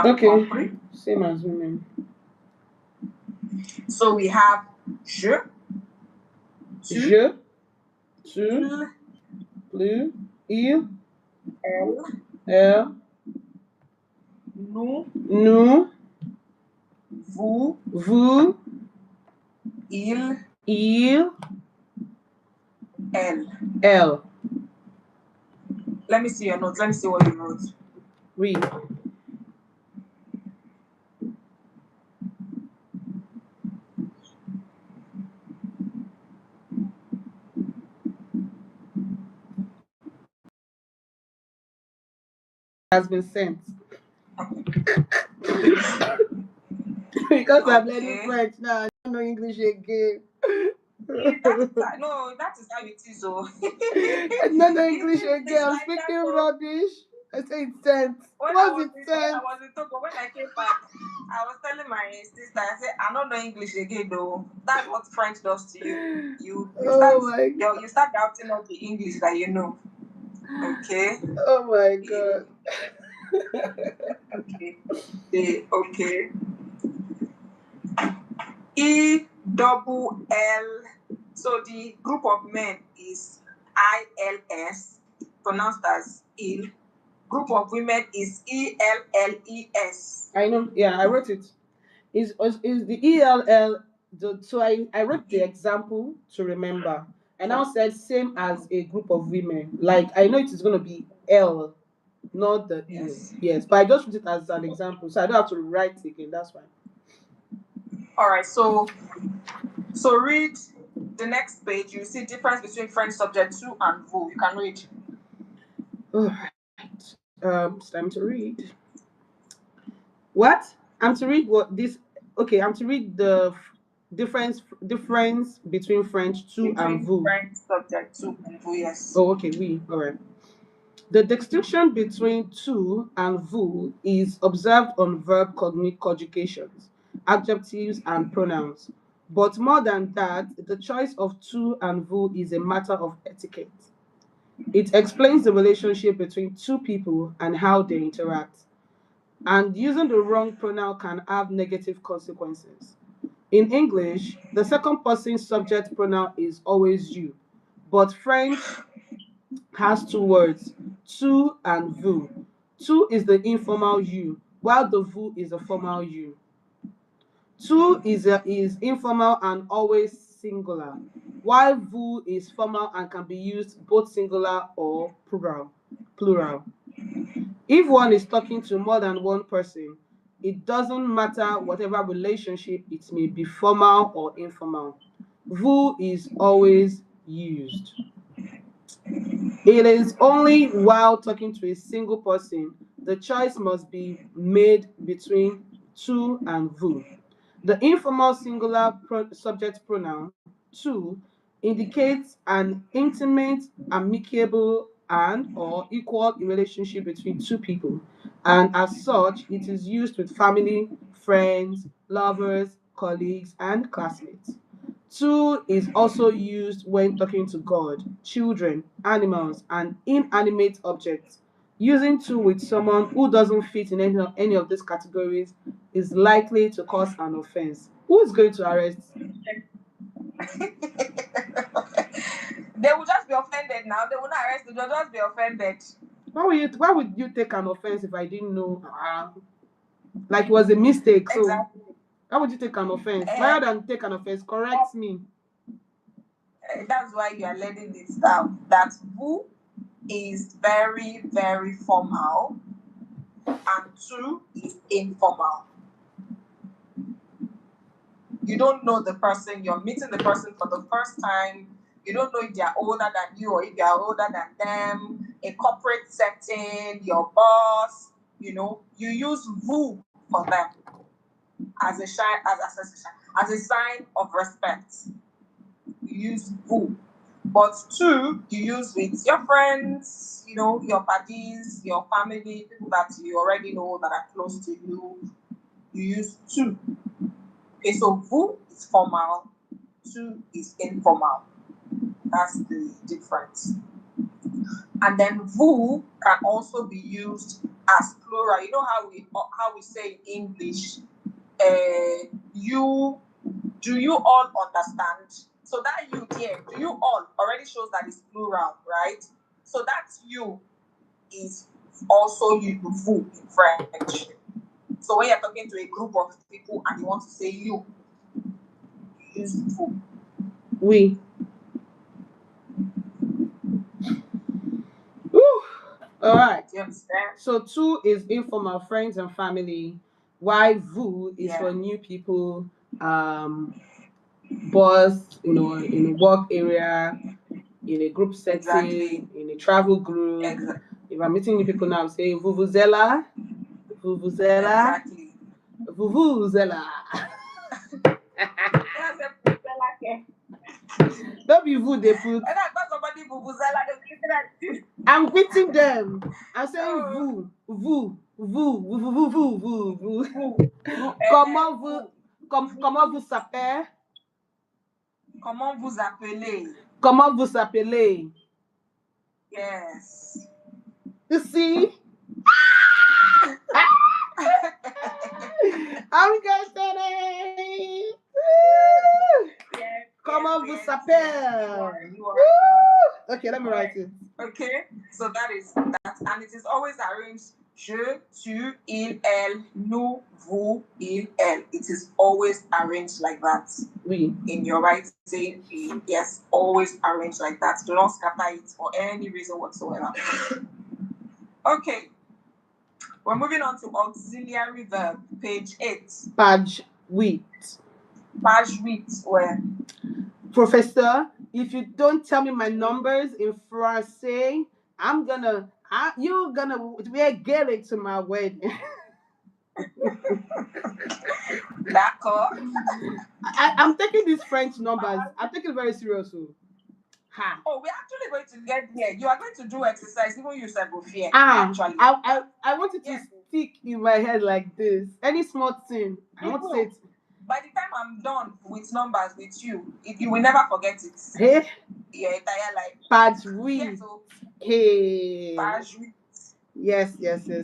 Okay. Same as women. So we have je, tu, plus, il, elle, nous, vous, il, elle. Let me see your notes. Let me see what you wrote. Read. Has been sent. Because I'm learning French now, I don't know English again. No, that is how it is. Oh. I don't know English again. I'm speaking rubbish. I say it's sent. When I was in Togo, when I came back, I was telling my sister, I said, I don't know English again, though. That's what French does to you. You start doubting all the English that you know. Okay. Oh my God. Okay. ELL. So the group of men is ILS, pronounced as il. Group of women is ELLES. I know. Yeah, I wrote it. Is the ELL? So I wrote the example to remember. I now said same as a group of women. Like I know it is going to be L, not the E. Yes, but I just put it as an example, so I don't have to write it again. That's fine. All right. So read the next page. You see difference between French subject to and vous. You can read. All right. It's time to read. What? I'm to read what this. Okay, I'm to read the difference between French to and vous. French subject to and vous. Yes. Oh, okay. We. All right. The distinction between to and vous is observed on verb conjugations, adjectives, and pronouns. But more than that, the choice of to and vous is a matter of etiquette. It explains the relationship between two people and how they interact. And using the wrong pronoun can have negative consequences. In English, the second person subject pronoun is always you, but French has two words, tu and vous. Tu is the informal you, while the vous is the formal you. Tu is informal and always singular, while vous is formal and can be used both singular or plural. If one is talking to more than one person, it doesn't matter whatever relationship it may be, formal or informal. Vous is always used. It is only while talking to a single person the choice must be made between tu and vous. The informal singular subject pronoun tu indicates an intimate, amicable, and or equal relationship between two people, and as such, it is used with family, friends, lovers, colleagues, and classmates. Tu is also used when talking to God, children, animals, and inanimate objects. Using tu with someone who doesn't fit in any of these categories is likely to cause an offense. Who is going to arrest? They will just be offended now. They will not arrest you. They'll just be offended. Why would you take an offense if I didn't know? Like it was a mistake. So exactly. Why would you take an offense? Rather than take an offense, correct me. That's why you are learning this down. That vous is very, very formal. and 2 is informal. You don't know the person, you're meeting the person for the first time. You don't know if they're older than you or if you're older than them. A corporate setting, your boss, you use vous for them as a sign of respect. You use vous. But 2, you use with your friends, your buddies, your family, people that you already know that are close to you. You use 2. Okay, so vous is formal, 2 is informal. That's the difference. And then vous can also be used as plural. You know how we say in English, you, do you all understand? So that you there, do you all already shows that it's plural, right? So that you is also vous in French. So when you're talking to a group of people and you want to say you use vous. Oui. Woo. All right. Do you understand? So 2 is informal, friends and family. While vous is Yeah. for new people, boss, in a work area, in a group setting, Exactly. in a travel group. Exactly. If I'm meeting new people now, I'm saying vuvuzela, vuvuzela, Exactly. vuvuzela. Don't be vous they put. When I got somebody vuvuzela, I'm greeting them. I'm saying Oh. vous. Comment vous s'appelez? Comment vous appelez? Comment vous appelez? Yes. You see? I'm getting it. Yes, Comment yes, vous yes, s'appelle? you are. Okay, let me write it. Okay, so that is that, and it is always arranged je, tu, il, elle, nous, vous, il, elle. It is always arranged like that. Oui. In your writing, yes, always arranged like that. Do not scatter it for any reason whatsoever. Okay, we're moving on to auxiliary verb, page 8. Page 8. Page 8, where? Professor, if you don't tell me my numbers in Francais, you're gonna wear Gaelic to my wedding. D'accord. I'm taking these French numbers. I'm taking it very seriously. Ha. Oh, we're actually going to get there. You are going to do exercise, even you said fear. Actually, I want it to stick in my head like this. Any small thing, I want to say it. By the time I'm done with numbers with you, you will never forget it. Hey, your entire life. Page 8. Yes, so, Hey. Page 8. Yes.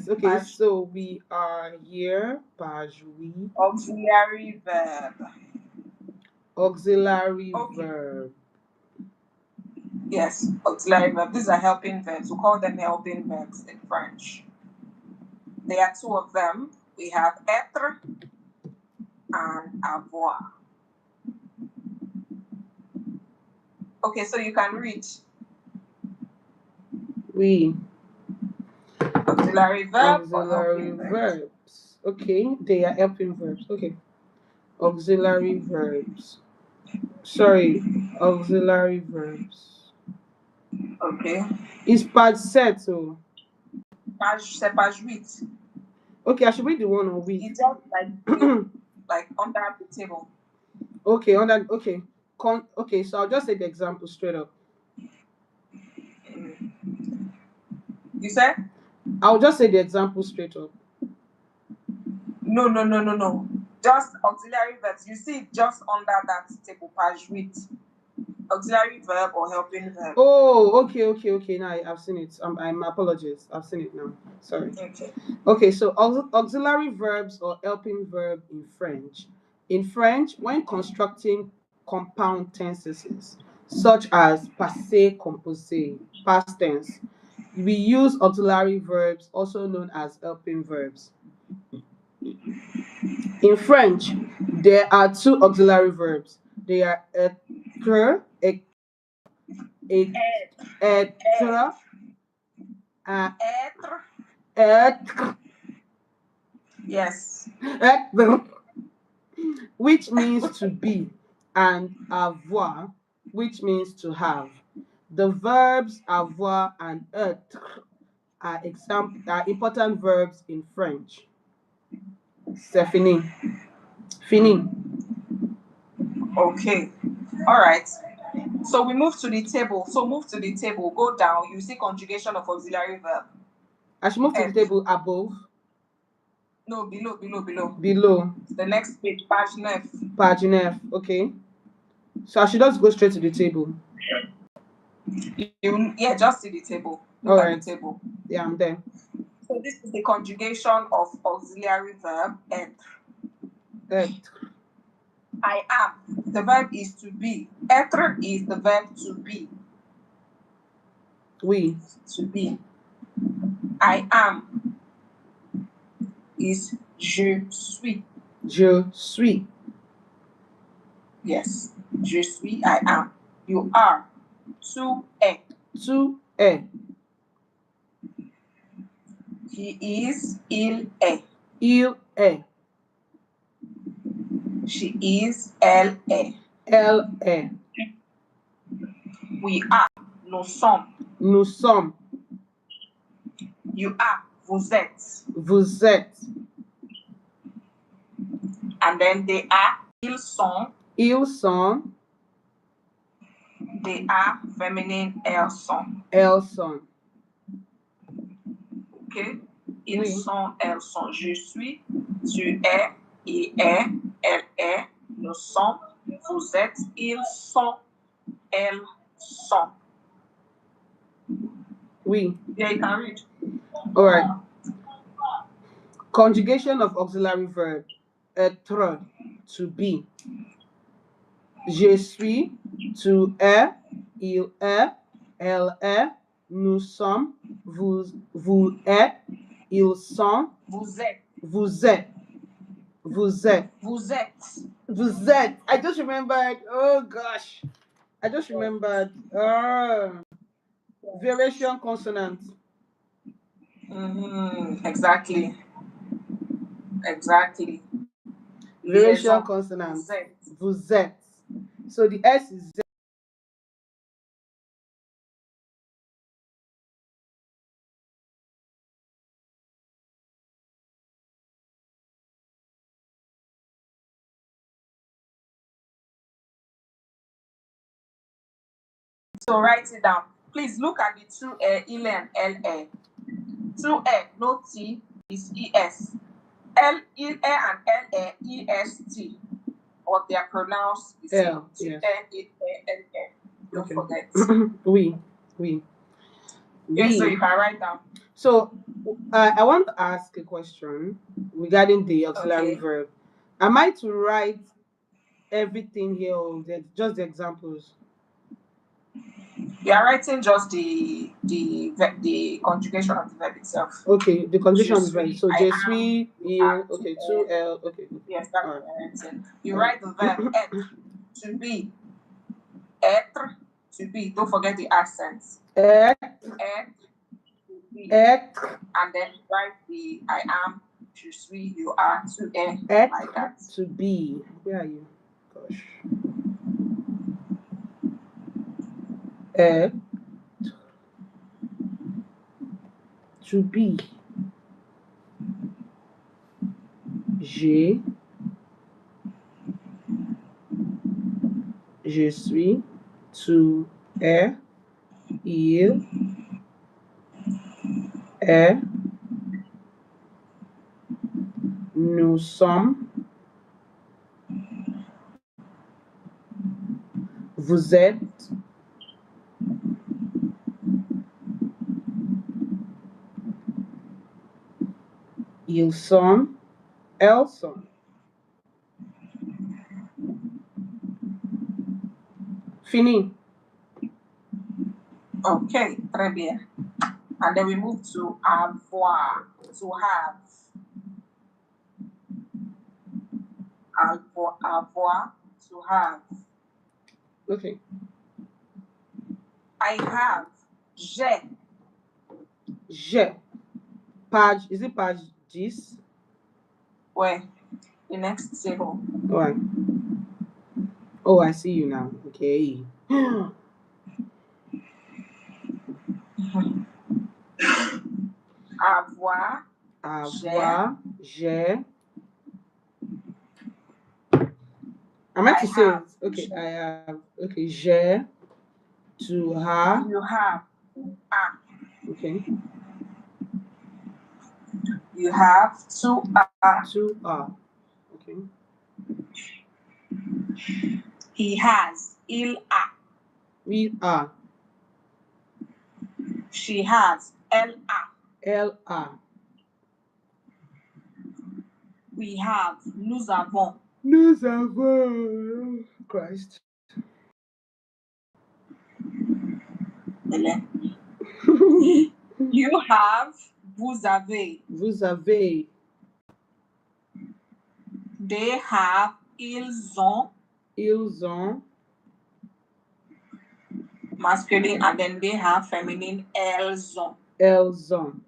Okay, so we are here. Page 8. Auxiliary verb. Auxiliary verb. Yes, auxiliary verb. These are helping verbs. We call them helping verbs in French. There are 2 of them. We have être and avoir. Okay, so you can read. Oui. Auxiliary verb. Auxiliary verbs. Okay, they are helping verbs. Okay. Auxiliary verbs. Sorry, auxiliary verbs. Okay. It's page 7. So. C'est page 8. Okay, I should read the one on 8. It's just like under the table. Okay, on that. Okay. Okay, so I'll just say the example straight up. You said? I'll just say the example straight up. No. Just auxiliary verbs. You see it just under that table, page 8. Auxiliary verb or helping verb. Oh, okay. Now I've seen it. I'm apologies. I've seen it now. Sorry. Okay, so auxiliary verbs or helping verb in French. In French, when constructing compound tenses, such as passé composé, past tense, we use auxiliary verbs, also known as helping verbs. In French, there are 2 auxiliary verbs. They are être, être, Yes. Être, which means to be, and avoir, which means to have. The verbs avoir and être are important verbs in French. C'est fini. Fini. Okay. All right. So we move to the table. So move to the table. Go down. You see conjugation of auxiliary verb. I should move to the Être. table above. No, below, below, below. Below. The next page, page 9. Page 9. Okay. So I should just go straight to the table. Yeah, just see the table. All Look at right. the table. Yeah, I'm there. So this is the conjugation of auxiliary verb être. Être. I am. The verb is to be. Être is the verb to be. Oui. To be. I am is je suis. Je suis. Yes. Je suis, I am. You are. Tu es. Tu es. He is, il est. Il est. She is, elle est. Elle est. We are. Nous sommes. Nous sommes. You are. Vous êtes. Vous êtes. And then they are. Ils sont. Ils sont. They are feminine. Elles sont. Elles sont. Ok? Ils Oui. sont, elles sont. Je suis, tu es, il est, elle est, nous sommes, vous êtes, ils sont, elles sont. Oui. Yeah, you can read. All right. Conjugation of auxiliary verb. Être, to be. Je suis, tu es, il est, elle est, nous sommes, vous êtes, ils sont, Vous êtes. vous êtes. Vous êtes. Vous êtes. Vous êtes. I just remembered. Oh gosh. I just remembered. Variation consonant. Exactly. Exactly. Variation Liaison. consonant. Vous êtes. Vous êtes. So the S is Z. So write it down. Please look at the two il and LA. Two no T is ES. Il and LA, EST. Or they are pronounced the same. L, yes. Don't Okay. forget. Oui. Oui. Yes, so Oui. you can write down. So I want to ask a question regarding the auxiliary Okay. verb. Am I to write everything here or just the examples? You are writing just the conjugation of the verb itself. Okay, the conjugation Je of the verb. suis, So I je am, suis, you are, il, okay, tu two es. L, okay. Yes, that's All right. what I'm writing. You write the verb être, to be, être, to be. Don't forget the accents. Être, Être, to be. être, And then write the I am, je suis, you are, tu es, être, like that. to be. Where are you? Gosh. Être, to be. Je suis, tu es, il est, nous sommes, vous êtes, ils sont, elles sont. Fini. Okay, très bien. And then we move to avoir, to have. Avoir, to have. Okay. I have. J'ai. J'ai. Page, is it page 10? Where? The next table. All right. Oh, I see you now. Okay. Avoir. Avoir. J'ai. I meant I to say have. it. Okay, I have. Okay, j'ai. Tu as. You have. Ah. Okay. You have. Tu as. Tu as. Okay. He has. Il a. Il a. She has. Elle a. Elle a. We have. Nous avons. Nous avons. Christ. You have. Vous avez. Vous avez. They have. Ils ont. Ils ont. Masculine, and then they have feminine. Elles ont. Elles ont.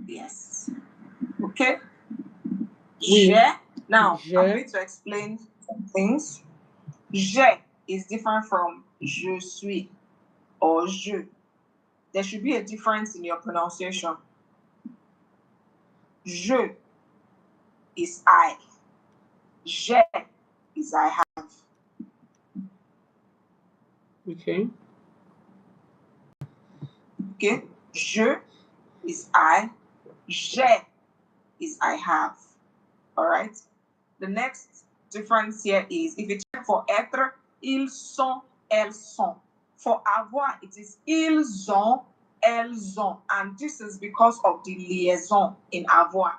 Yes. Okay. Oui. Je. Now, Je. I'm going to explain some things. Je is different from je suis or je. There should be a difference in your pronunciation. Je is I. Je is I have. Okay. Okay. Je is I. Je is I have. All right. The next difference here is if you check for être, ils sont, elles sont. For avoir, it is ils ont, elles ont. And this is because of the liaison in avoir.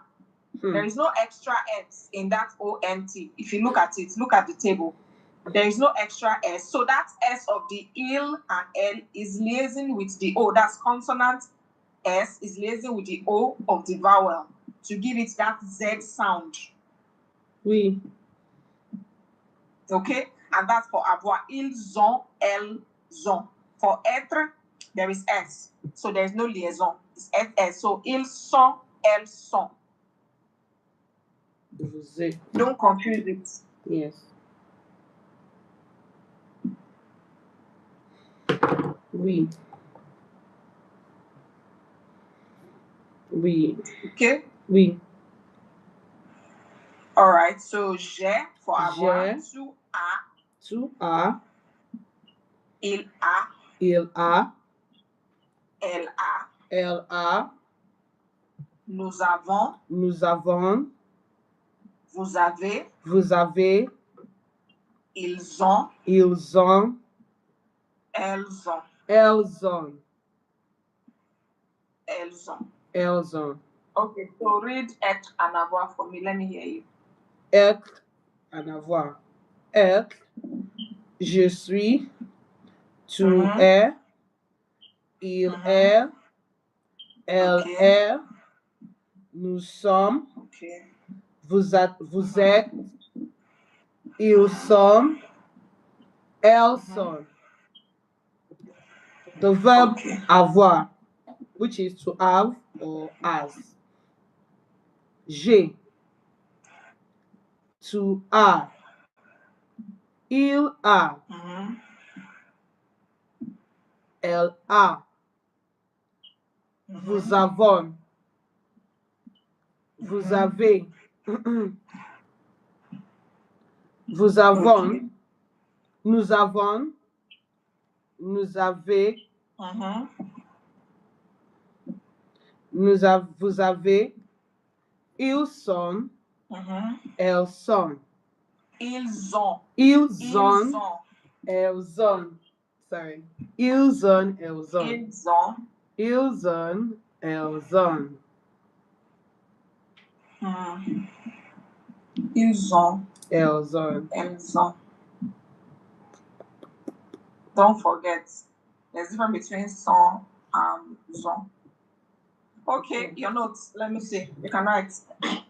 There is no extra S in that ONT. If you look at it, look at the table. There is no extra S. So that S of the il and L is liaising with the O. That's consonant S is liaising with the O of the vowel to give it that Z sound. Oui. Okay? And that's for avoir. Ils ont, elles ont. For être, there is S. So there is no liaison. It's SS. So ils sont, elles sont. Vous êtes. Don't confuse it. Yes. Oui. Oui. Okay? Oui. All right. So j'ai for avoir. J'ai. Tu as. Tu as. Il a. Il a. Elle a. Elle a. Nous avons. Nous avons. Vous avez. Vous avez. Ils ont. Ils ont. Elles ont. Elles ont. Elles ont. Elles ont. Okay, so read être and avoir for me. Let me hear you. Être. En avoir. Être. Je suis. Tu es. Il est. Elle est. Nous sommes. Okay. Vous êtes. Ils sont. Elles sont. The verb avoir, which is to have or as. J'ai. Tu as. Il a. Elle a. Vous avons. Vous avez. Vous avons. Nous avons. Vous avez. Vous avez. Ils sont. Elles sont. Ils ont. Ils ont. Elles ont. Sorry. Ils ont. Elles ont. Ils ont. Ils ont. Elles ont. Ils ont. Elles ont. Elles ont. Don't forget, there's a difference between sont and zon. Okay, your notes. Let me see. You can write.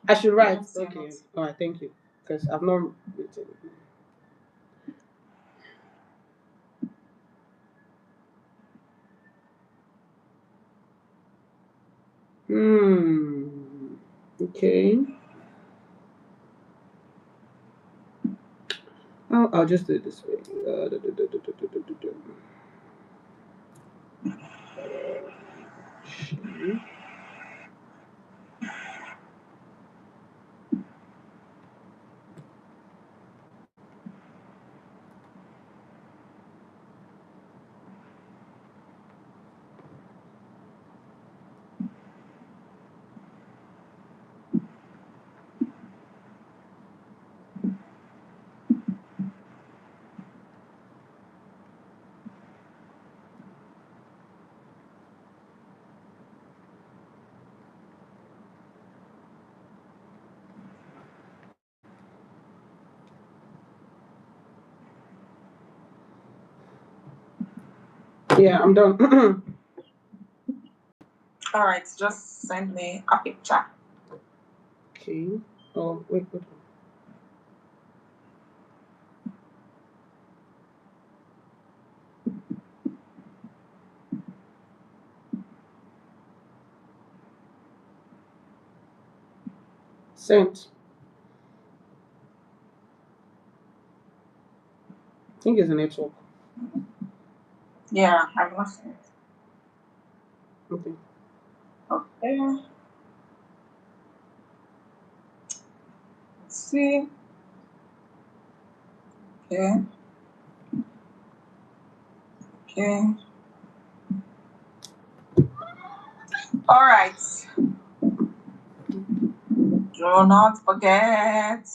I should write. Okay. All right. Thank you. Because I've not written. Okay. Oh, I'll just do it this way. Yeah, I'm done. All right, just send me a picture. Okay. Oh, wait. Sent. I think it's a network. Yeah, I've not seen it. Okay. Okay. Let's see. Okay. Okay. All right. Do not forget.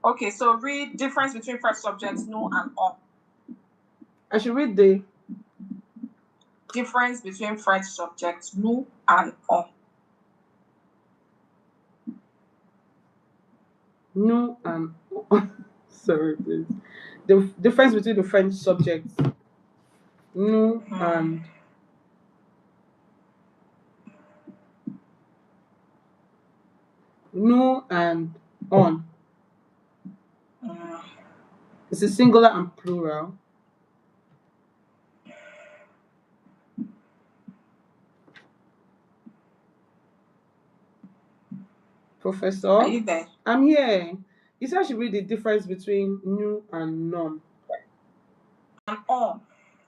Okay, so read difference between first subjects no and on. I should read the Difference between first subjects no and on. no and sorry, please. The difference between the French subjects no and no and on. Mm. It's a singular and plural. Professor, Are you there? I'm here. You said I should read the difference between new and non. And on.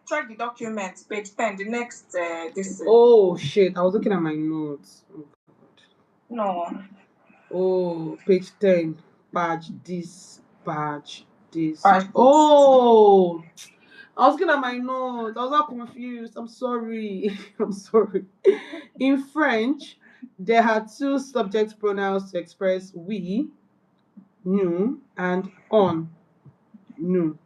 Check the document, page 10, the next this Oh shit! I was looking at my notes. Oh, God. no. Oh, page 10. Badge this. Badge this. All right, Oh, I was looking at my notes. I was all confused. I'm sorry. I'm sorry. In French, there are two subject pronouns to express we, nous, and on, nous.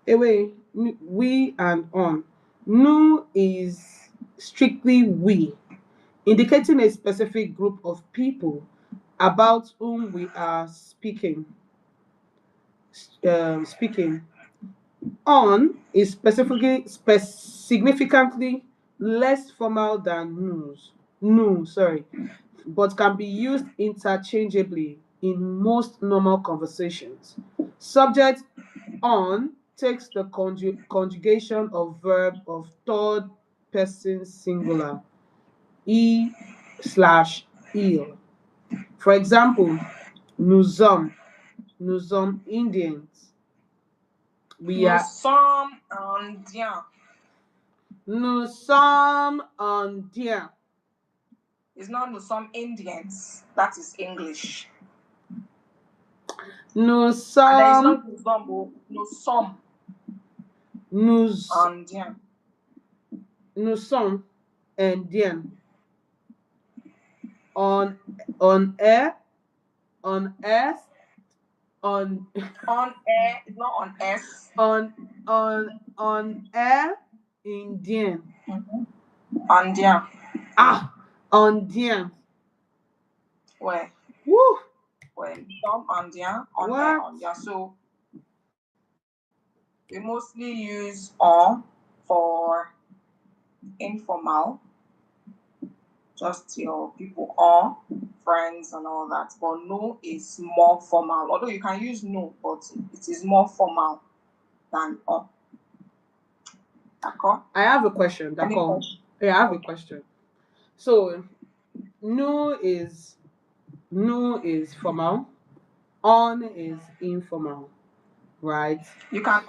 Anyway, we and on. Nous is strictly we, indicating a specific group of people about whom we are speaking. Speaking. On is significantly less formal than nous. Nous, sorry, but can be used interchangeably in most normal conversations. Subject on takes the conjugation of verb of third person singular e slash il. For example, nous sommes Indians. We Nous are sommes indiens. nous sommes Indiens. It's not nous sommes Indians. That is English. Nous And there is sommes not nous sommes, nous sommes nous indiens. nous sommes Indiens. On air, on earth, on On air, it's not on S. on air, Indian. Indien. Indian. Where? Woo! Where? Some indien, on What? air, indien. So we mostly use on for informal, just your people on, friends and all that. But no is more formal. Although you can use no, but it is more formal than on. D'accord? I have a question. Any question? Yeah, I have a question. So no is formal, on is informal, right? You can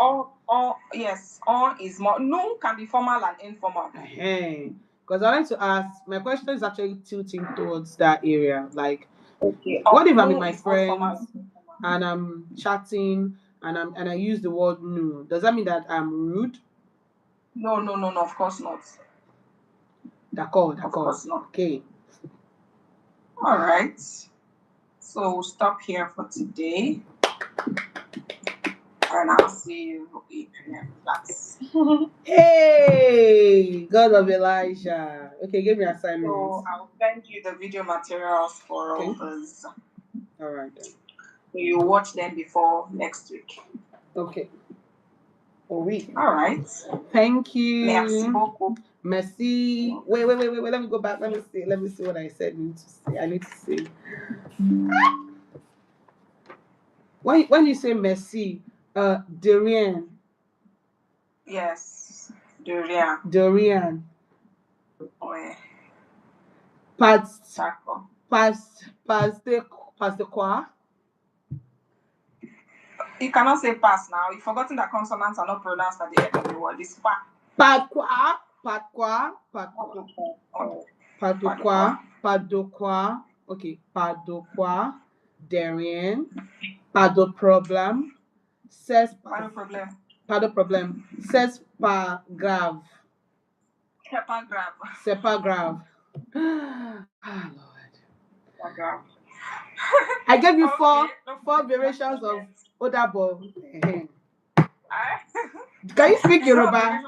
yes, on is more. No can be formal and informal. Because I want to ask, my question is actually tilting towards that area. Like, Okay. what if I'm with No my is both formal friends and informal. and I'm chatting and I use the word no? Does that mean that I'm rude? No, of course not. D'accord, Of d'accord. course not. Okay. All right. So we'll stop here for today. And I'll see you in class. Hey, God of Elijah. Okay, give me assignments. So I'll send you the video materials for all Okay. those. All right then. You watch them before next week. Okay. Oui. All right. Thank you. Merci beaucoup. Merci. Wait. Let me go back. Let me see what I said. I need to say. When you say merci, Dorian. Yes. Dorian. Dorian. Ouais. D'accord. Passe de quoi? You cannot say pass now. You've forgotten that consonants are not pronounced at the end of the word. It's pa. Pas de quoi? Pas de quoi? Pas de quoi? Pas de quoi? Pas de quoi? Ok. Pas de quoi? Darian. Pas de problème. C'est Pas de problème. Pas de problème. C'est pas grave. C'est pas grave. C'est pas grave. Ah, Lord. Pas grave. I gave you four variations of Odabo. Can you speak Yoruba?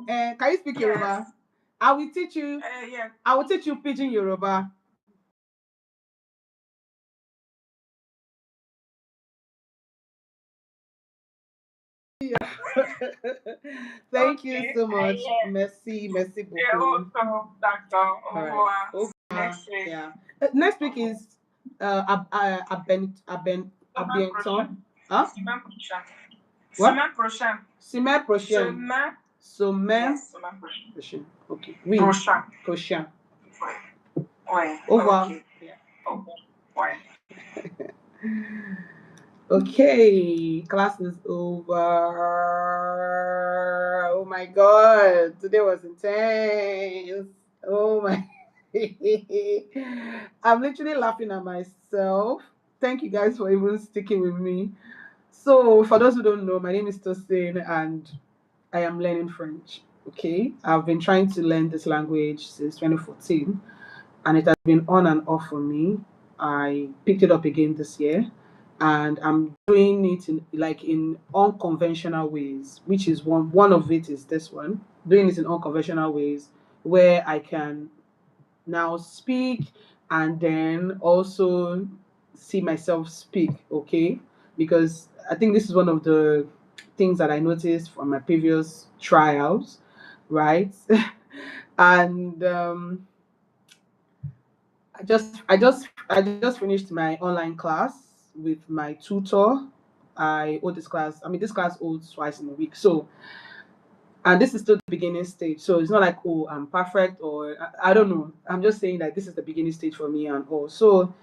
Can you speak Yoruba? I will teach you. Yeah. I will teach you Pidgin Yoruba. Thank you so much. Merci beaucoup. You're welcome, Doctor. Au revoir. Right. Next week. Yeah. Next week is Abenton. Huh? Semaine prochaine. What? Semaine prochaine. Semaine prochaine. Semaine prochaine. Okay. Oui. Prochain. Ouais. Au revoir. Okay. Yeah. Okay. Ouais. Okay, class is over. Oh my God, today was intense. Oh my. I'm literally laughing at myself. Thank you guys for even sticking with me. So, for those who don't know, my name is Tosin and I am learning French. Okay, I've been trying to learn this language since 2014 and it has been on and off for me. I picked it up again this year and I'm doing it in unconventional ways, which is one of it is this one, doing it in unconventional ways where I can now speak and then also see myself speak, okay? Because I think this is one of the things that I noticed from my previous trials, right? And I just finished my online class with my tutor. I owe this class. I mean, this class holds twice in a week. So, and this is still the beginning stage. So it's not like, oh, I'm perfect or I don't know. I'm just saying that this is the beginning stage for me and all. So,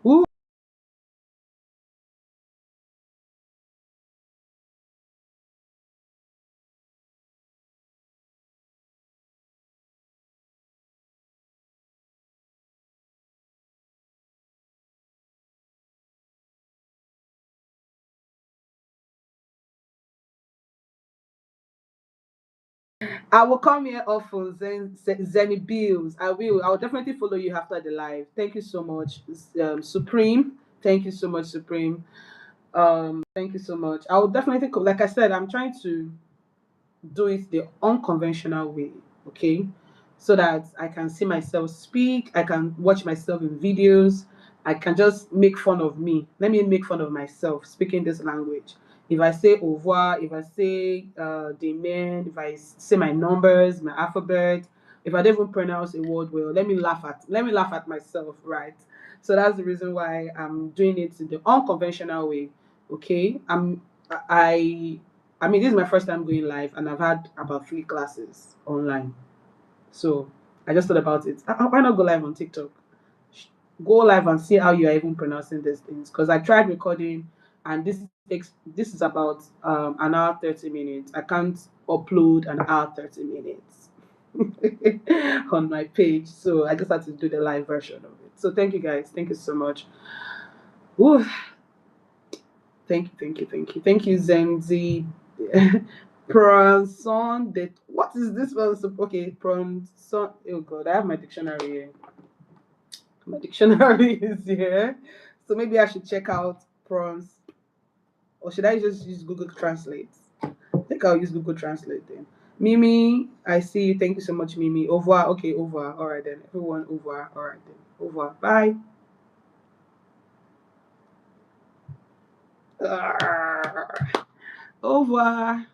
who I will come here often, Zenny Bills. I will. I will definitely follow you after the live. Thank you so much, Supreme. Thank you so much, Supreme. Thank you so much. I will definitely, like I said, I'm trying to do it the unconventional way, okay? So that I can see myself speak, I can watch myself in videos, I can just make fun of me. Let me make fun of myself speaking this language. If I say au revoir, if I say demain, if I say my numbers, my alphabet, if I don't even pronounce a word well, let me laugh at myself, right? So that's the reason why I'm doing it in the unconventional way. Okay. I I mean, this is my first time going live, and I've had about 3 classes online. So I just thought about it. Why not go live on TikTok? go live and see how you are even pronouncing these things. Because I tried recording, and this is about an hour 30 minutes. I can't upload an hour 30 minutes on my page, so I just had to do the live version of it. So thank you guys. Thank you so much. Ooh, thank you, Zenzi. Pronson. What is this one? Okay, pronson. Oh God, I have my dictionary here. My dictionary is here. So maybe I should check out prawns, or should I just use Google Translate? I think I'll use Google Translate then. Mimi, I see you. Thank you so much, Mimi. Over. Okay, over. All right then. Everyone, over. All right then. Over. Bye. Over.